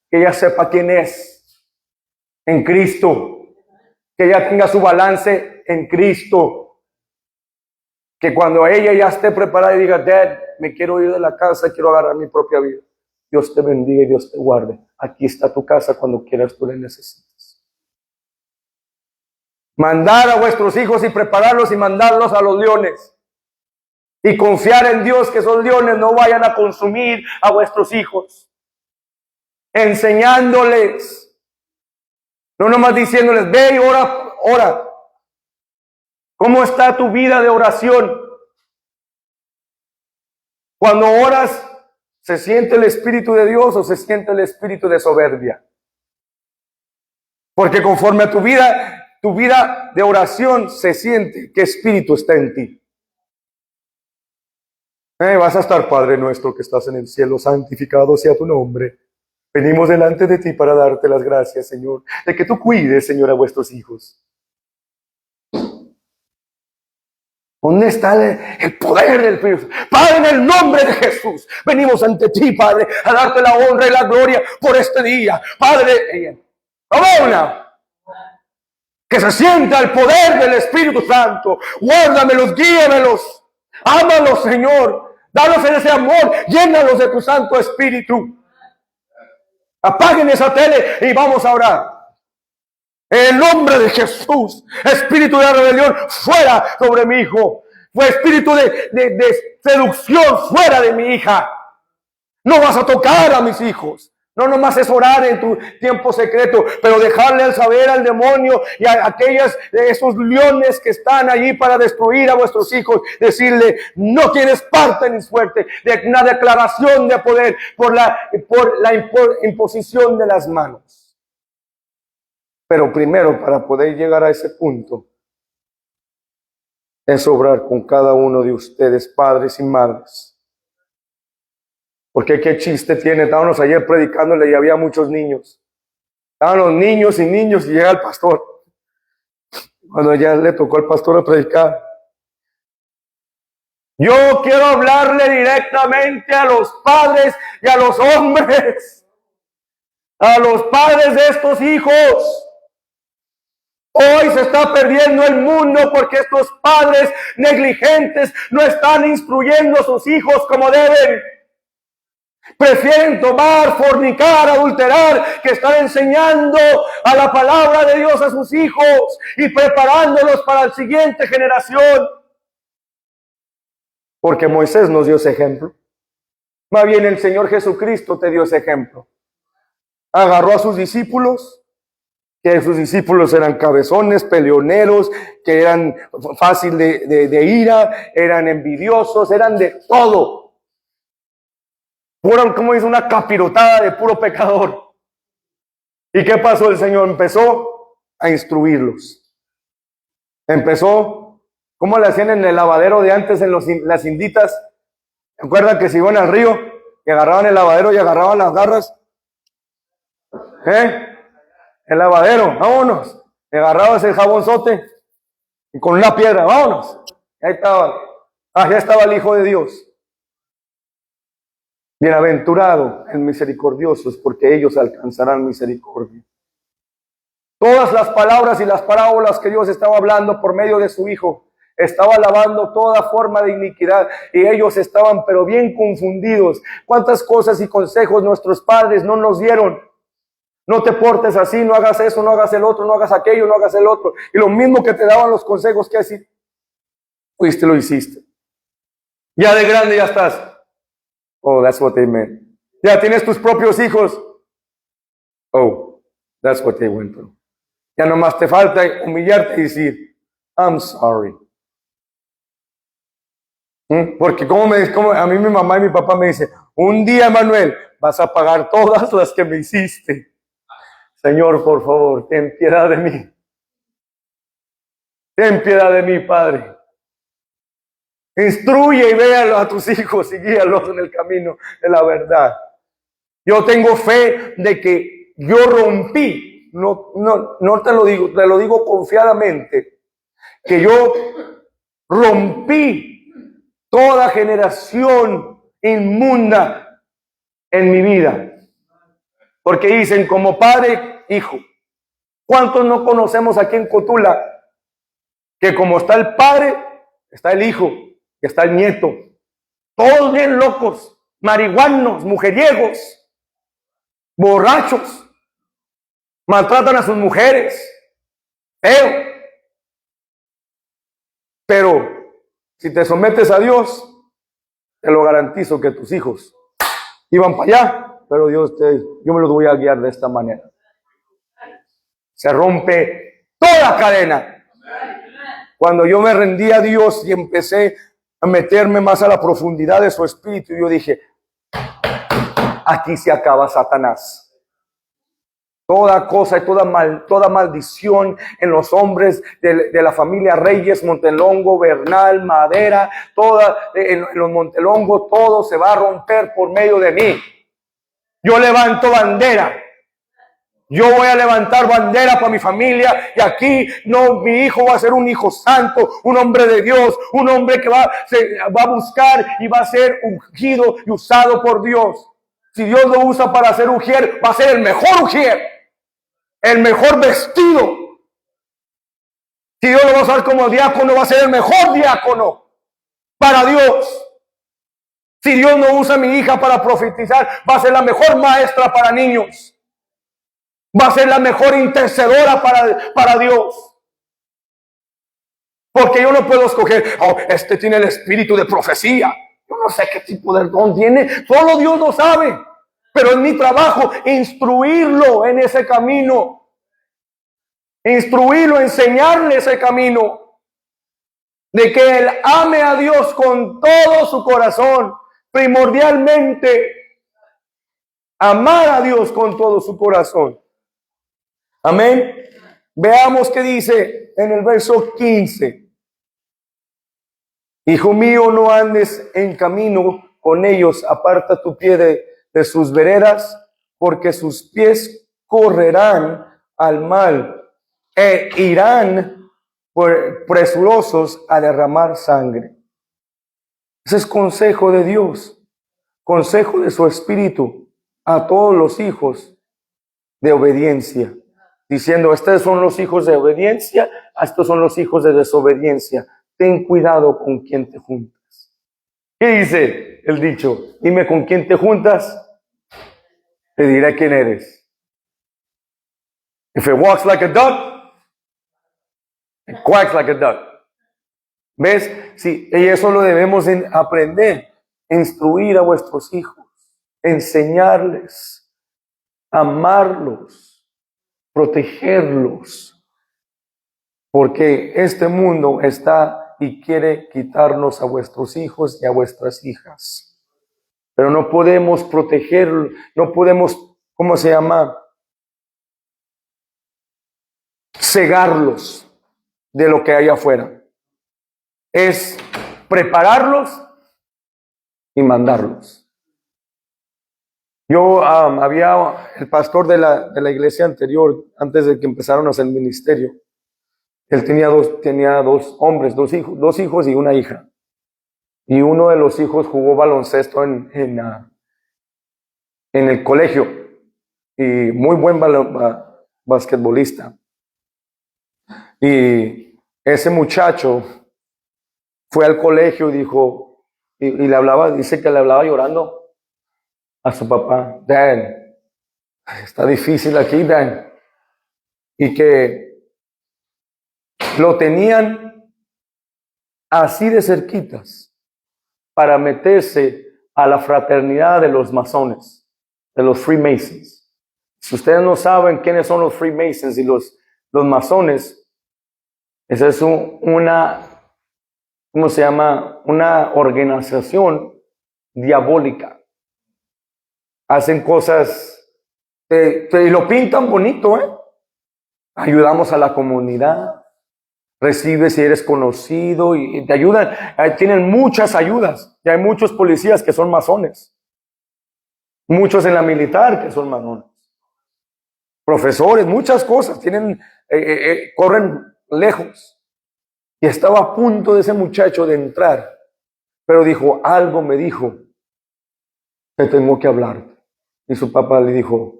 Que ella sepa quién es en Cristo. Que ella tenga su balance en Cristo. Que cuando ella ya esté preparada y diga, Dad, me quiero ir de la casa, quiero agarrar mi propia vida. Dios te bendiga y Dios te guarde. Aquí está tu casa cuando quieras tú le necesites. Mandar a vuestros hijos y prepararlos y mandarlos a los leones. Y confiar en Dios que esos leones no vayan a consumir a vuestros hijos. Enseñándoles. No nomás diciéndoles, ve y ora. ¿Cómo está tu vida de oración? Cuando oras, ¿se siente el Espíritu de Dios o se siente el espíritu de soberbia? Porque conforme a tu vida de oración se siente qué espíritu está en ti. Vas a estar, Padre nuestro que estás en el cielo, santificado sea tu nombre. Venimos delante de ti para darte las gracias, Señor, de que tú cuides, Señor, a vuestros hijos. ¿Dónde está el poder del Espíritu? Padre, en el nombre de Jesús, venimos ante ti, Padre, a darte la honra y la gloria por este día. Padre, que se sienta el poder del Espíritu Santo. Guárdamelos, guíamelos, ámalos, Señor. Danos en ese amor, llénalos de tu Santo Espíritu. Apaguen esa tele y vamos a orar. En el nombre de Jesús, espíritu de rebelión, fuera sobre mi hijo. Fue espíritu de seducción, fuera de mi hija. No vas a tocar a mis hijos. No nomás es orar en tu tiempo secreto, pero dejarle al saber al demonio y a esos leones que están allí para destruir a vuestros hijos, decirle, no tienes parte ni suerte, de una declaración de poder por la imposición de las manos. Pero primero, para poder llegar a ese punto, es obrar con cada uno de ustedes, padres y madres. Porque qué chiste tiene, estábamos ayer predicándole y había muchos niños. Estaban los niños y llega el pastor. Cuando ya le tocó al pastor a predicar. Yo quiero hablarle directamente a los padres y a los hombres. A los padres de estos hijos. Hoy se está perdiendo el mundo porque estos padres negligentes no están instruyendo a sus hijos como deben. Prefieren tomar, fornicar, adulterar, que estar enseñando a la palabra de Dios a sus hijos y preparándolos para la siguiente generación. Porque Moisés nos dio ese ejemplo. Más bien el Señor Jesucristo te dio ese ejemplo. Agarró a sus discípulos que sus discípulos eran cabezones, peleoneros, que eran fácil de ira, eran envidiosos, eran de todo. Fueron, como dice, una capirotada de puro pecador. ¿Y qué pasó? El Señor empezó a instruirlos. Empezó, como le hacían en el lavadero de antes, en las inditas. ¿Recuerdan que se iban al río y agarraban el lavadero y agarraban las garras? El lavadero, vámonos. Le agarrabas el jabonzote y con una piedra, vámonos. Ahí estaba. Ya estaba el Hijo de Dios. Bienaventurado el misericordiosos, porque ellos alcanzarán misericordia. Todas las palabras y las parábolas que Dios estaba hablando por medio de su Hijo, estaba lavando toda forma de iniquidad, y ellos estaban pero bien confundidos. ¿Cuántas cosas y consejos nuestros padres no nos dieron? No te portes así, no hagas eso, no hagas el otro, no hagas aquello, no hagas el otro. Y lo mismo que te daban los consejos, que así fuiste, lo hiciste. Ya de grande ya estás. Oh, that's what they meant. Ya tienes tus propios hijos. Oh, that's what they went through. Ya nomás te falta humillarte y decir, I'm sorry. Porque como a mí mi mamá y mi papá me dicen, un día, Manuel, vas a pagar todas las que me hiciste. Señor, por favor, ten piedad de mí. Ten piedad de mí, Padre. Instruye y véalo a tus hijos y guíalos en el camino de la verdad. Yo tengo fe de que yo rompí, no te lo digo confiadamente, que yo rompí toda generación inmunda en mi vida. Porque dicen, como padre, hijo. ¿Cuántos no conocemos aquí en Cotula que como está el padre, está el hijo y está el nieto? Todos bien locos, marihuanos, mujeriegos, borrachos, maltratan a sus mujeres, feo. Pero si te sometes a Dios, te lo garantizo que tus hijos iban para allá, pero yo me los voy a guiar de esta manera. Se rompe toda cadena. Cuando yo me rendí a Dios y empecé a meterme más a la profundidad de su espíritu, yo dije, aquí se acaba Satanás. Toda cosa y toda maldición en los hombres de la familia Reyes, Montelongo, Bernal, Madera, en los Montelongo, todo se va a romper por medio de mí. Yo levanto bandera. Yo voy a levantar bandera para mi familia, y aquí mi hijo va a ser un hijo santo, un hombre de Dios, un hombre que va a buscar y va a ser ungido y usado por Dios. Si Dios lo usa para hacer ujier, va a ser el mejor ujier, el mejor vestido. Si Dios lo va a usar como diácono, va a ser el mejor diácono para Dios. Si Dios no usa a mi hija para profetizar, va a ser la mejor maestra para niños. Va a ser la mejor intercedora para Dios. Porque yo no puedo escoger, este tiene el espíritu de profecía. Yo no sé qué tipo de don tiene, solo Dios lo sabe. Pero es mi trabajo instruirlo en ese camino. Instruirlo, enseñarle ese camino. De que él ame a Dios con todo su corazón. Primordialmente, amar a Dios con todo su corazón. Amén. Veamos qué dice en el verso 15. Hijo mío, no andes en camino con ellos, aparta tu pie de sus veredas, porque sus pies correrán al mal e irán presurosos a derramar sangre. Ese es consejo de Dios, consejo de su Espíritu a todos los hijos de obediencia. Diciendo, estos son los hijos de obediencia, estos son los hijos de desobediencia. Ten cuidado con quién te juntas. ¿Qué dice el dicho? Dime con quién te juntas, te diré quién eres. If it walks like a duck, it quacks like a duck. ¿Ves? Sí, y eso lo debemos aprender. Instruir a vuestros hijos, enseñarles, amarlos. protegerlos, porque este mundo está y quiere quitarnos a vuestros hijos y a vuestras hijas. Pero no podemos protegerlos, no podemos, ¿cómo se llama? Cegarlos de lo que hay afuera. Es prepararlos y mandarlos. Yo había el pastor de la iglesia anterior, antes de que empezaron a hacer el ministerio. Él tenía dos hombres, dos hijos y una hija. Y uno de los hijos jugó baloncesto en el colegio y muy buen basquetbolista. Y ese muchacho fue al colegio y dijo, y le hablaba, dice que le hablaba llorando a su papá: Dad, está difícil aquí, Dad. Y que lo tenían así de cerquitas para meterse a la fraternidad de los masones, de los Freemasons. Si ustedes no saben quiénes son los Freemasons y los masones, esa es una, ¿cómo se llama? Una organización diabólica. Hacen cosas, y lo pintan bonito, ¿eh? Ayudamos a la comunidad, recibes si eres conocido y te ayudan. Tienen muchas ayudas. Y hay muchos policías que son masones, muchos en la militar que son masones, profesores, muchas cosas. Corren lejos. Y estaba a punto de ese muchacho de entrar, pero dijo, algo me dijo, te tengo que hablar. Y su papá le dijo,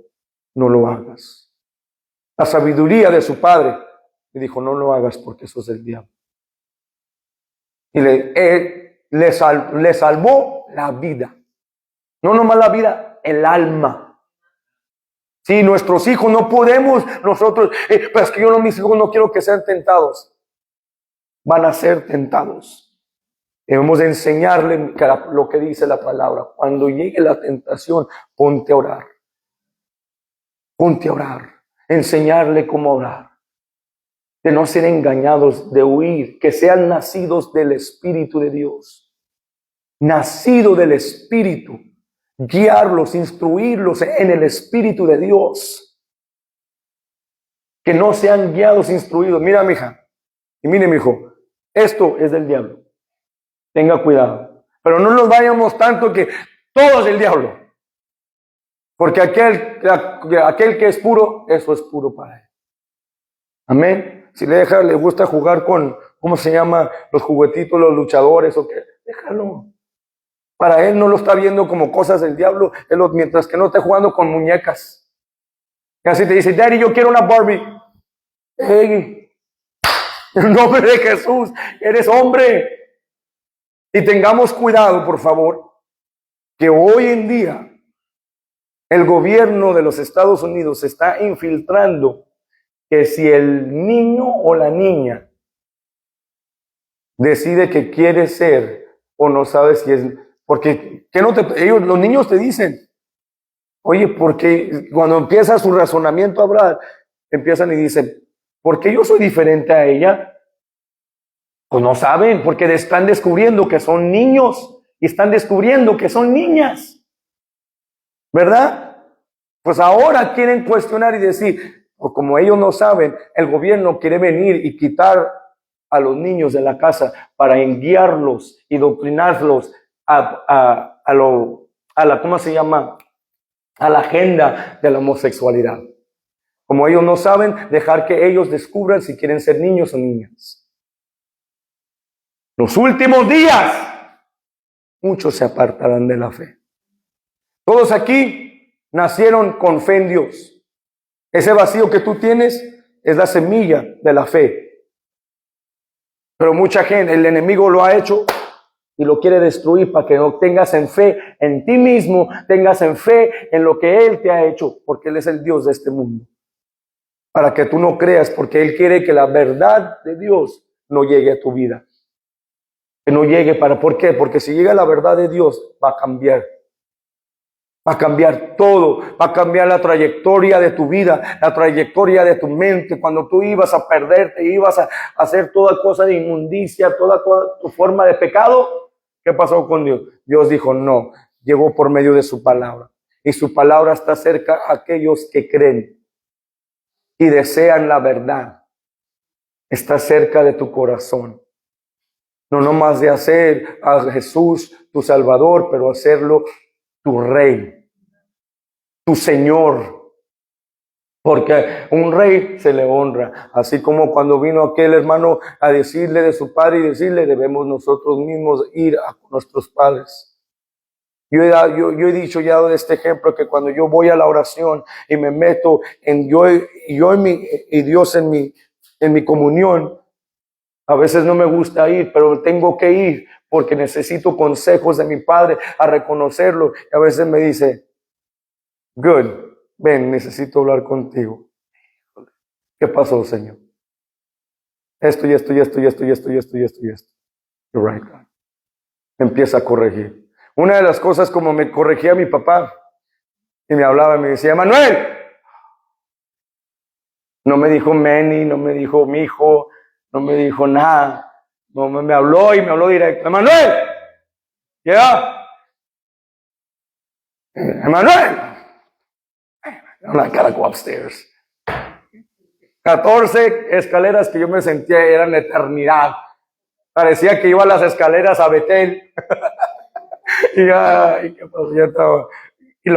no lo hagas. La sabiduría de su padre le dijo, no lo hagas porque eso es del diablo. Y le salvó la vida. No nomás la vida, el alma. Si nuestros hijos no podemos, nosotros, pero es que yo mis hijos no quiero que sean tentados. Van a ser tentados. Debemos de enseñarle lo que dice la palabra. Cuando llegue la tentación, ponte a orar. Ponte a orar. Enseñarle cómo orar. De no ser engañados, de huir. Que sean nacidos del Espíritu de Dios. Nacido del Espíritu. Guiarlos, instruirlos en el Espíritu de Dios. Que no sean guiados, instruidos. Mira, mija. Y mire, mijo. Esto es del diablo. Tenga cuidado. Pero no nos vayamos tanto que todo es del diablo. Porque aquel que es puro, eso es puro para él. Amén. Si le gusta jugar con, ¿cómo se llama? Los juguetitos, los luchadores o qué, déjalo. Para él no lo está viendo como cosas del diablo, mientras que no esté jugando con muñecas. Y así te dice, Daddy, yo quiero una Barbie. Hey, en el nombre de Jesús, eres hombre. Y tengamos cuidado, por favor, que hoy en día el gobierno de los Estados Unidos se está infiltrando que si el niño o la niña decide que quiere ser o no sabe si es, porque los niños te dicen, oye, porque cuando empieza su razonamiento a hablar, empiezan y dicen, ¿por qué yo soy diferente a ella? Pues no saben, porque están descubriendo que son niños y están descubriendo que son niñas. ¿Verdad? Pues ahora quieren cuestionar y decir, o como ellos no saben, el gobierno quiere venir y quitar a los niños de la casa para guiarlos y doctrinarlos a la, ¿cómo se llama? A la agenda de la homosexualidad. Como ellos no saben, dejar que ellos descubran si quieren ser niños o niñas. Los últimos días, muchos se apartarán de la fe. Todos aquí nacieron con fe en Dios. Ese vacío que tú tienes es la semilla de la fe. Pero mucha gente, el enemigo lo ha hecho y lo quiere destruir para que no tengas en fe en ti mismo, tengas en fe en lo que Él te ha hecho, porque Él es el Dios de este mundo. Para que tú no creas, porque Él quiere que la verdad de Dios no llegue a tu vida. Que no llegue ¿por qué? Porque si llega la verdad de Dios, va a cambiar. Va a cambiar todo, va a cambiar la trayectoria de tu vida, la trayectoria de tu mente. Cuando tú ibas a perderte, ibas a hacer toda cosa de inmundicia, toda tu forma de pecado, ¿qué pasó con Dios? Dios dijo, no, llegó por medio de su palabra. Y su palabra está cerca a aquellos que creen y desean la verdad. Está cerca de tu corazón. No nomás de hacer a Jesús tu Salvador, pero hacerlo tu Rey, tu Señor. Porque un rey se le honra. Así como cuando vino aquel hermano a decirle de su padre y decirle, debemos nosotros mismos ir a nuestros padres. Yo he dicho ya de este ejemplo que cuando yo voy a la oración y me meto en yo y Dios en mi comunión, a veces no me gusta ir, pero tengo que ir porque necesito consejos de mi Padre a reconocerlo. Y a veces me dice, good, ven, necesito hablar contigo. ¿Qué pasó, Señor? Esto y esto y esto y esto y esto y esto y esto y esto. You're right, God. Me empieza a corregir. Una de las cosas como me corregía mi papá y me hablaba y me decía, Manuel. No me dijo Manny, no me dijo mi hijo, no me dijo nada. No me habló y me habló directo. Manuel. Yeah. Manuel. I'm like, gotta go upstairs. 14 escaleras que yo me sentía eran eternidad. Parecía que iba a las escaleras a Betel. Y qué pasó, ya estaba. Y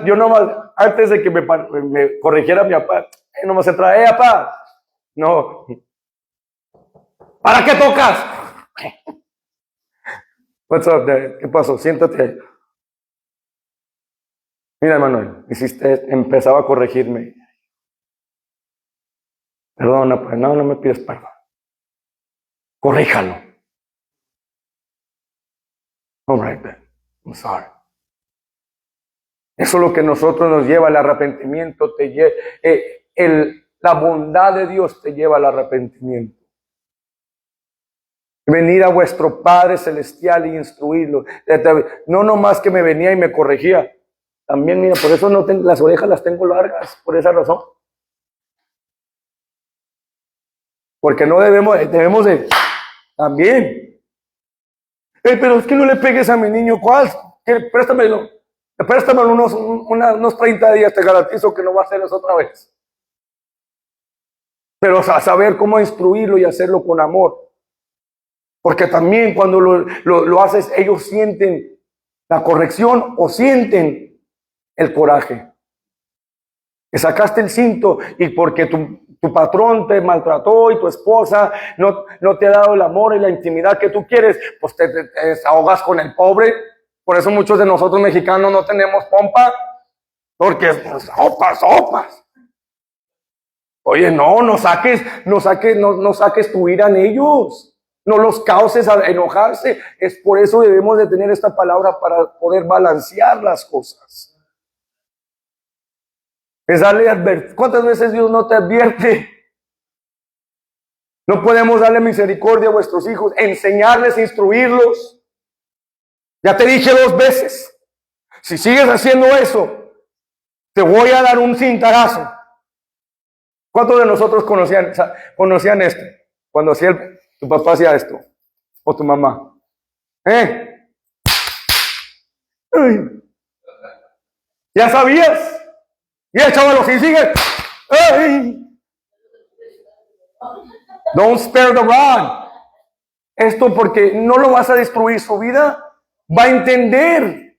yo nomás, antes de que me corrigiera mi papá, nomás se trae, papá. No. ¿Para qué tocas? What's up, Dad? ¿Qué pasó? Siéntate ahí. Mira, Manuel, empezaba a corregirme. Perdona, pues no me pides perdón. Corríjalo. All right, Dad. I'm sorry. Eso es lo que nosotros nos lleva al arrepentimiento. La bondad de Dios te lleva al arrepentimiento. Venir a vuestro Padre Celestial y instruirlo. No nomás que me venía y me corregía. También, mira, por eso no tengo, las orejas las tengo largas, por esa razón. Porque no debemos de, también. Pero es que no le pegues a mi niño, ¿cuál? Préstamelo unos 30 días, te garantizo que no va a hacer eso otra vez. Pero a saber cómo instruirlo y hacerlo con amor. Porque también cuando lo haces, ellos sienten la corrección o sienten el coraje. Que sacaste el cinto y porque tu patrón te maltrató y tu esposa no te ha dado el amor y la intimidad que tú quieres, pues te desahogas con el pobre. Por eso muchos de nosotros mexicanos no tenemos pompa, porque sopas. Oye, no saques tu ira en ellos. No los causes a enojarse. Es por eso debemos de tener esta palabra para poder balancear las cosas. Es darle ¿Cuántas veces Dios no te advierte? No podemos darle misericordia a vuestros hijos, enseñarles, instruirlos. Ya te dije 2 veces. Si sigues haciendo eso, te voy a dar un cintarazo. ¿Cuántos de nosotros conocían esto? Cuando tu papá hacía esto, o tu mamá. Ay. ¿Ya sabías? Ya, chavalo, si sigues. Ay. Don't spare the rod. Esto porque no lo vas a destruir su vida. Va a entender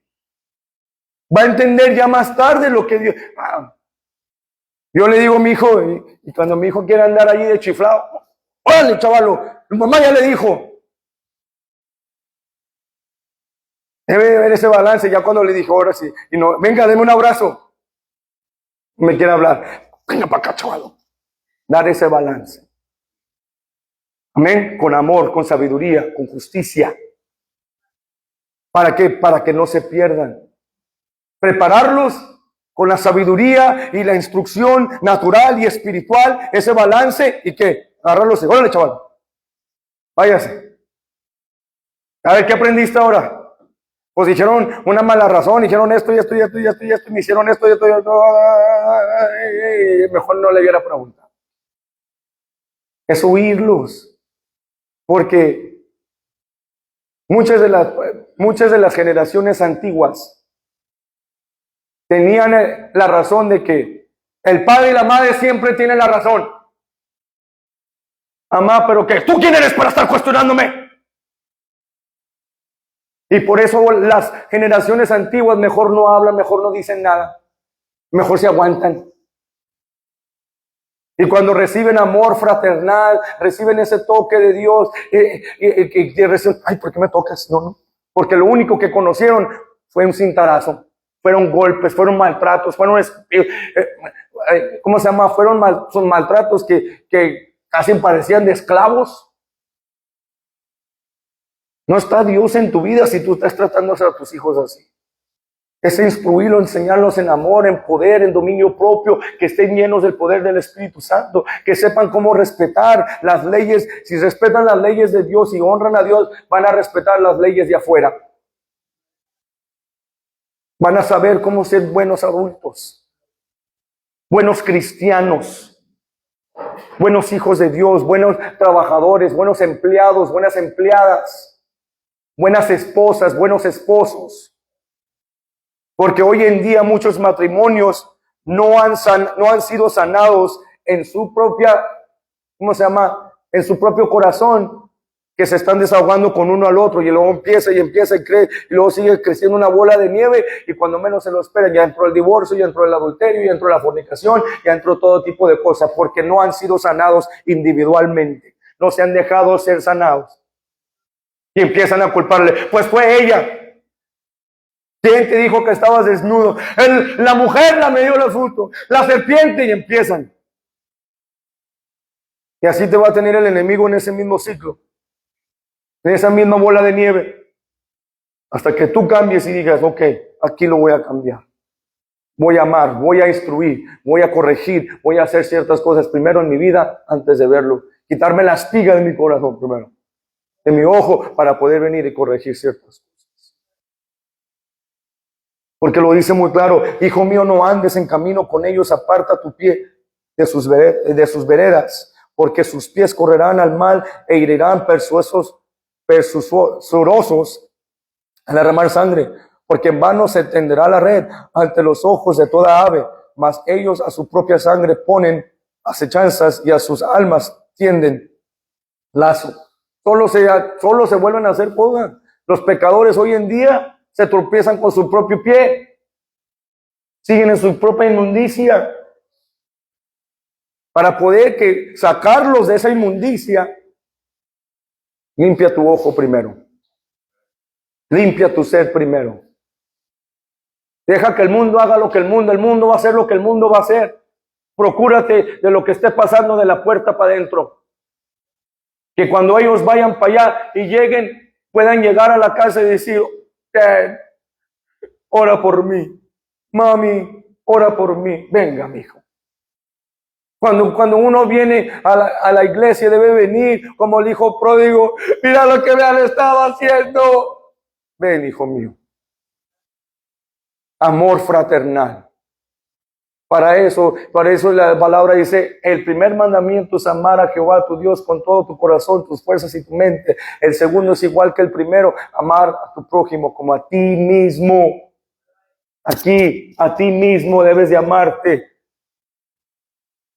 ya más tarde lo que Dios. Yo le digo a mi hijo, y cuando mi hijo quiere andar allí de chiflado, órale, chavalo, mi mamá ya le dijo. Debe de ver ese balance. Ya cuando le dijo, ahora sí, y no, venga, deme un abrazo. Me quiere hablar. Venga para acá, chavalo. Dar ese balance. Amén. Con amor, con sabiduría, con justicia. ¿Para qué? Para que no se pierdan. Prepararlos con la sabiduría y la instrucción natural y espiritual, ese balance, y que agarrarlos. Órale, chaval. Váyase. A ver, ¿qué aprendiste ahora? Pues dijeron una mala razón, dijeron esto y esto y esto y esto y esto, y me hicieron esto y esto y esto. Mejor no le hubiera preguntado. Es huirlos. Porque muchas de las generaciones antiguas tenían la razón de que el padre y la madre siempre tienen la razón. Mamá, pero ¿qué? ¿Tú quién eres para estar cuestionándome? Y por eso las generaciones antiguas mejor no hablan, mejor no dicen nada, mejor se aguantan. Y cuando reciben amor fraternal, reciben ese toque de Dios, ay, ¿por qué me tocas? No. Porque lo único que conocieron fue un cintarazo, fueron golpes, fueron maltratos, fueron, ¿cómo se llama? Son maltratos que casi parecían de esclavos. No está Dios en tu vida si tú estás tratando a tus hijos así. Es instruirlos, enseñarlos en amor, en poder, en dominio propio, que estén llenos del poder del Espíritu Santo, que sepan cómo respetar las leyes. Si respetan las leyes de Dios y honran a Dios, van a respetar las leyes de afuera. Van a saber cómo ser buenos adultos, buenos cristianos, buenos hijos de Dios, buenos trabajadores, buenos empleados, buenas empleadas, buenas esposas, buenos esposos. Porque hoy en día muchos matrimonios no han sido sanados en su propia, ¿cómo se llama? En su propio corazón, que se están desahogando con uno al otro, y luego empieza y cree, y luego sigue creciendo una bola de nieve, y cuando menos se lo esperan, ya entró el divorcio, ya entró el adulterio, ya entró la fornicación, ya entró todo tipo de cosas, porque no han sido sanados individualmente, no se han dejado ser sanados. Y empiezan a culparle, pues fue ella. ¿Quién te dijo que estabas desnudo? La mujer la me dio el fruto, la serpiente, y empiezan. Y así te va a tener el enemigo en ese mismo ciclo, en esa misma bola de nieve, hasta que tú cambies y digas, ok, aquí lo voy a cambiar. Voy a amar, voy a instruir, voy a corregir, voy a hacer ciertas cosas primero en mi vida antes de verlo. Quitarme la espiga de mi corazón primero, de mi ojo, para poder venir y corregir ciertas cosas. Porque lo dice muy claro, hijo mío, no andes en camino con ellos, aparta tu pie de sus veredas, porque sus pies correrán al mal e irán persurosos a derramar sangre, porque en vano se tenderá la red ante los ojos de toda ave, mas ellos a su propia sangre ponen acechanzas y a sus almas tienden lazo. Solo se vuelven a hacer cosas. Los pecadores hoy en día se tropiezan con su propio pie, siguen en su propia inmundicia. Para poder sacarlos de esa inmundicia, limpia tu ojo primero, limpia tu ser primero. Deja que el mundo haga lo que el mundo va a hacer lo que el mundo va a hacer. Procúrate de lo que esté pasando de la puerta para adentro. Que cuando ellos vayan para allá y lleguen, puedan llegar a la casa y decir, Dad, ora por mí. Mami, ora por mí. Venga, mijo. Cuando uno viene a la iglesia, debe venir como el hijo pródigo. Mira lo que me han estado haciendo. Ven, hijo mío. Amor fraternal. Para eso la palabra dice, el primer mandamiento es amar a Jehová tu Dios con todo tu corazón, tus fuerzas y tu mente. El segundo es igual que el primero, amar a tu prójimo como a ti mismo. Aquí, a ti mismo debes de amarte.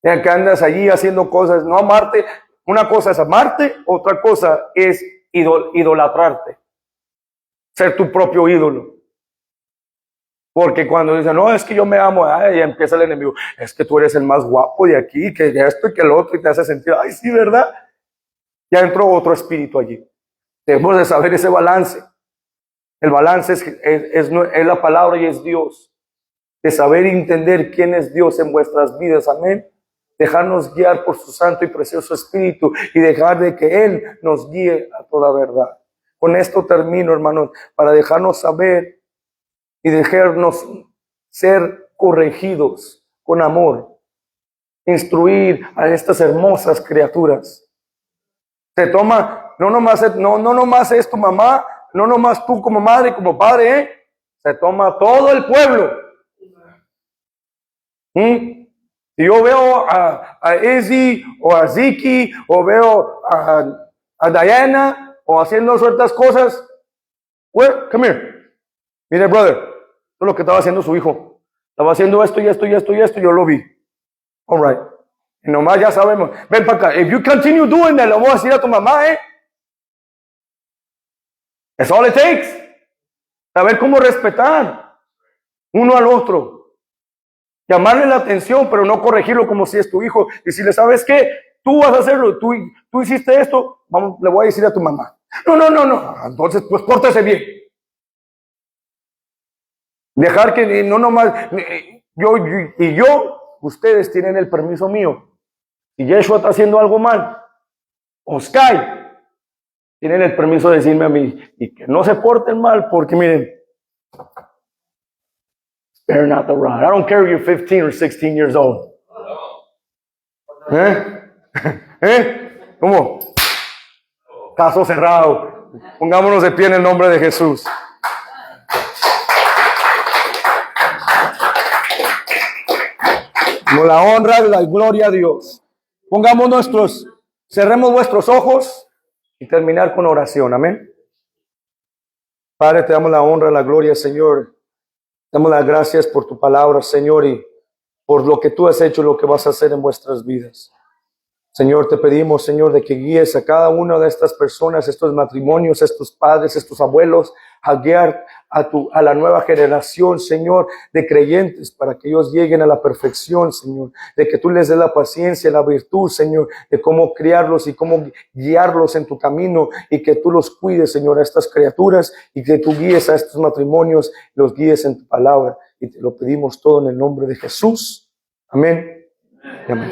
Ya que andas allí haciendo cosas, no amarte. Una cosa es amarte, otra cosa es idolatrarte. Ser tu propio ídolo. Porque cuando dicen, no, es que yo me amo, y empieza el enemigo, es que tú eres el más guapo de aquí, que esto y que el otro, y te hace sentir, ay, sí, ¿verdad? Ya entró otro espíritu allí. Debemos de saber ese balance. El balance es la palabra y es Dios. De saber y entender quién es Dios en vuestras vidas, amén. Dejarnos guiar por su santo y precioso espíritu y dejar de que Él nos guíe a toda verdad. Con esto termino, hermanos, para dejarnos saber y dejarnos ser corregidos con amor, instruir a estas hermosas criaturas. Se toma, no nomás es tu mamá no nomás tú como madre y como padre, se toma todo el pueblo. Si yo veo a Izzy o a Ziki o veo a Diana o haciendo ciertas cosas, come here. Mire, brother, eso es lo que estaba haciendo su hijo. Estaba haciendo esto y esto y esto y esto, yo lo vi. All right. Y nomás ya sabemos. Ven para acá. If you continue doing that, le voy a decir a tu mamá, That's all it takes. Saber cómo respetar uno al otro. Llamarle la atención, pero no corregirlo como si es tu hijo. Y si le sabes qué, tú vas a hacerlo, tú hiciste esto, vamos, le voy a decir a tu mamá. No. Entonces, pues pórtese bien. Dejar que no nomás, ustedes tienen el permiso mío. Si Yeshua está haciendo algo mal, o Sky, tienen el permiso de decirme a mí, y que no se porten mal, porque miren, spare not the rod. I don't care if you're 15 or 16 years old. ¿Cómo? Caso cerrado. Pongámonos de pie en el nombre de Jesús. Con la honra y la gloria a Dios. Cerremos vuestros ojos y terminar con oración. Amén. Padre, te damos la honra, la gloria, Señor. Te damos las gracias por tu palabra, Señor, y por lo que tú has hecho y lo que vas a hacer en vuestras vidas. Señor, te pedimos, Señor, de que guíes a cada una de estas personas, estos matrimonios, estos padres, estos abuelos, a guiar a la nueva generación, Señor, de creyentes, para que ellos lleguen a la perfección, Señor, de que tú les des la paciencia, la virtud, Señor, de cómo criarlos y cómo guiarlos en tu camino, y que tú los cuides, Señor, a estas criaturas, y que tú guíes a estos matrimonios, los guíes en tu palabra, y te lo pedimos todo en el nombre de Jesús. Amén. Amén.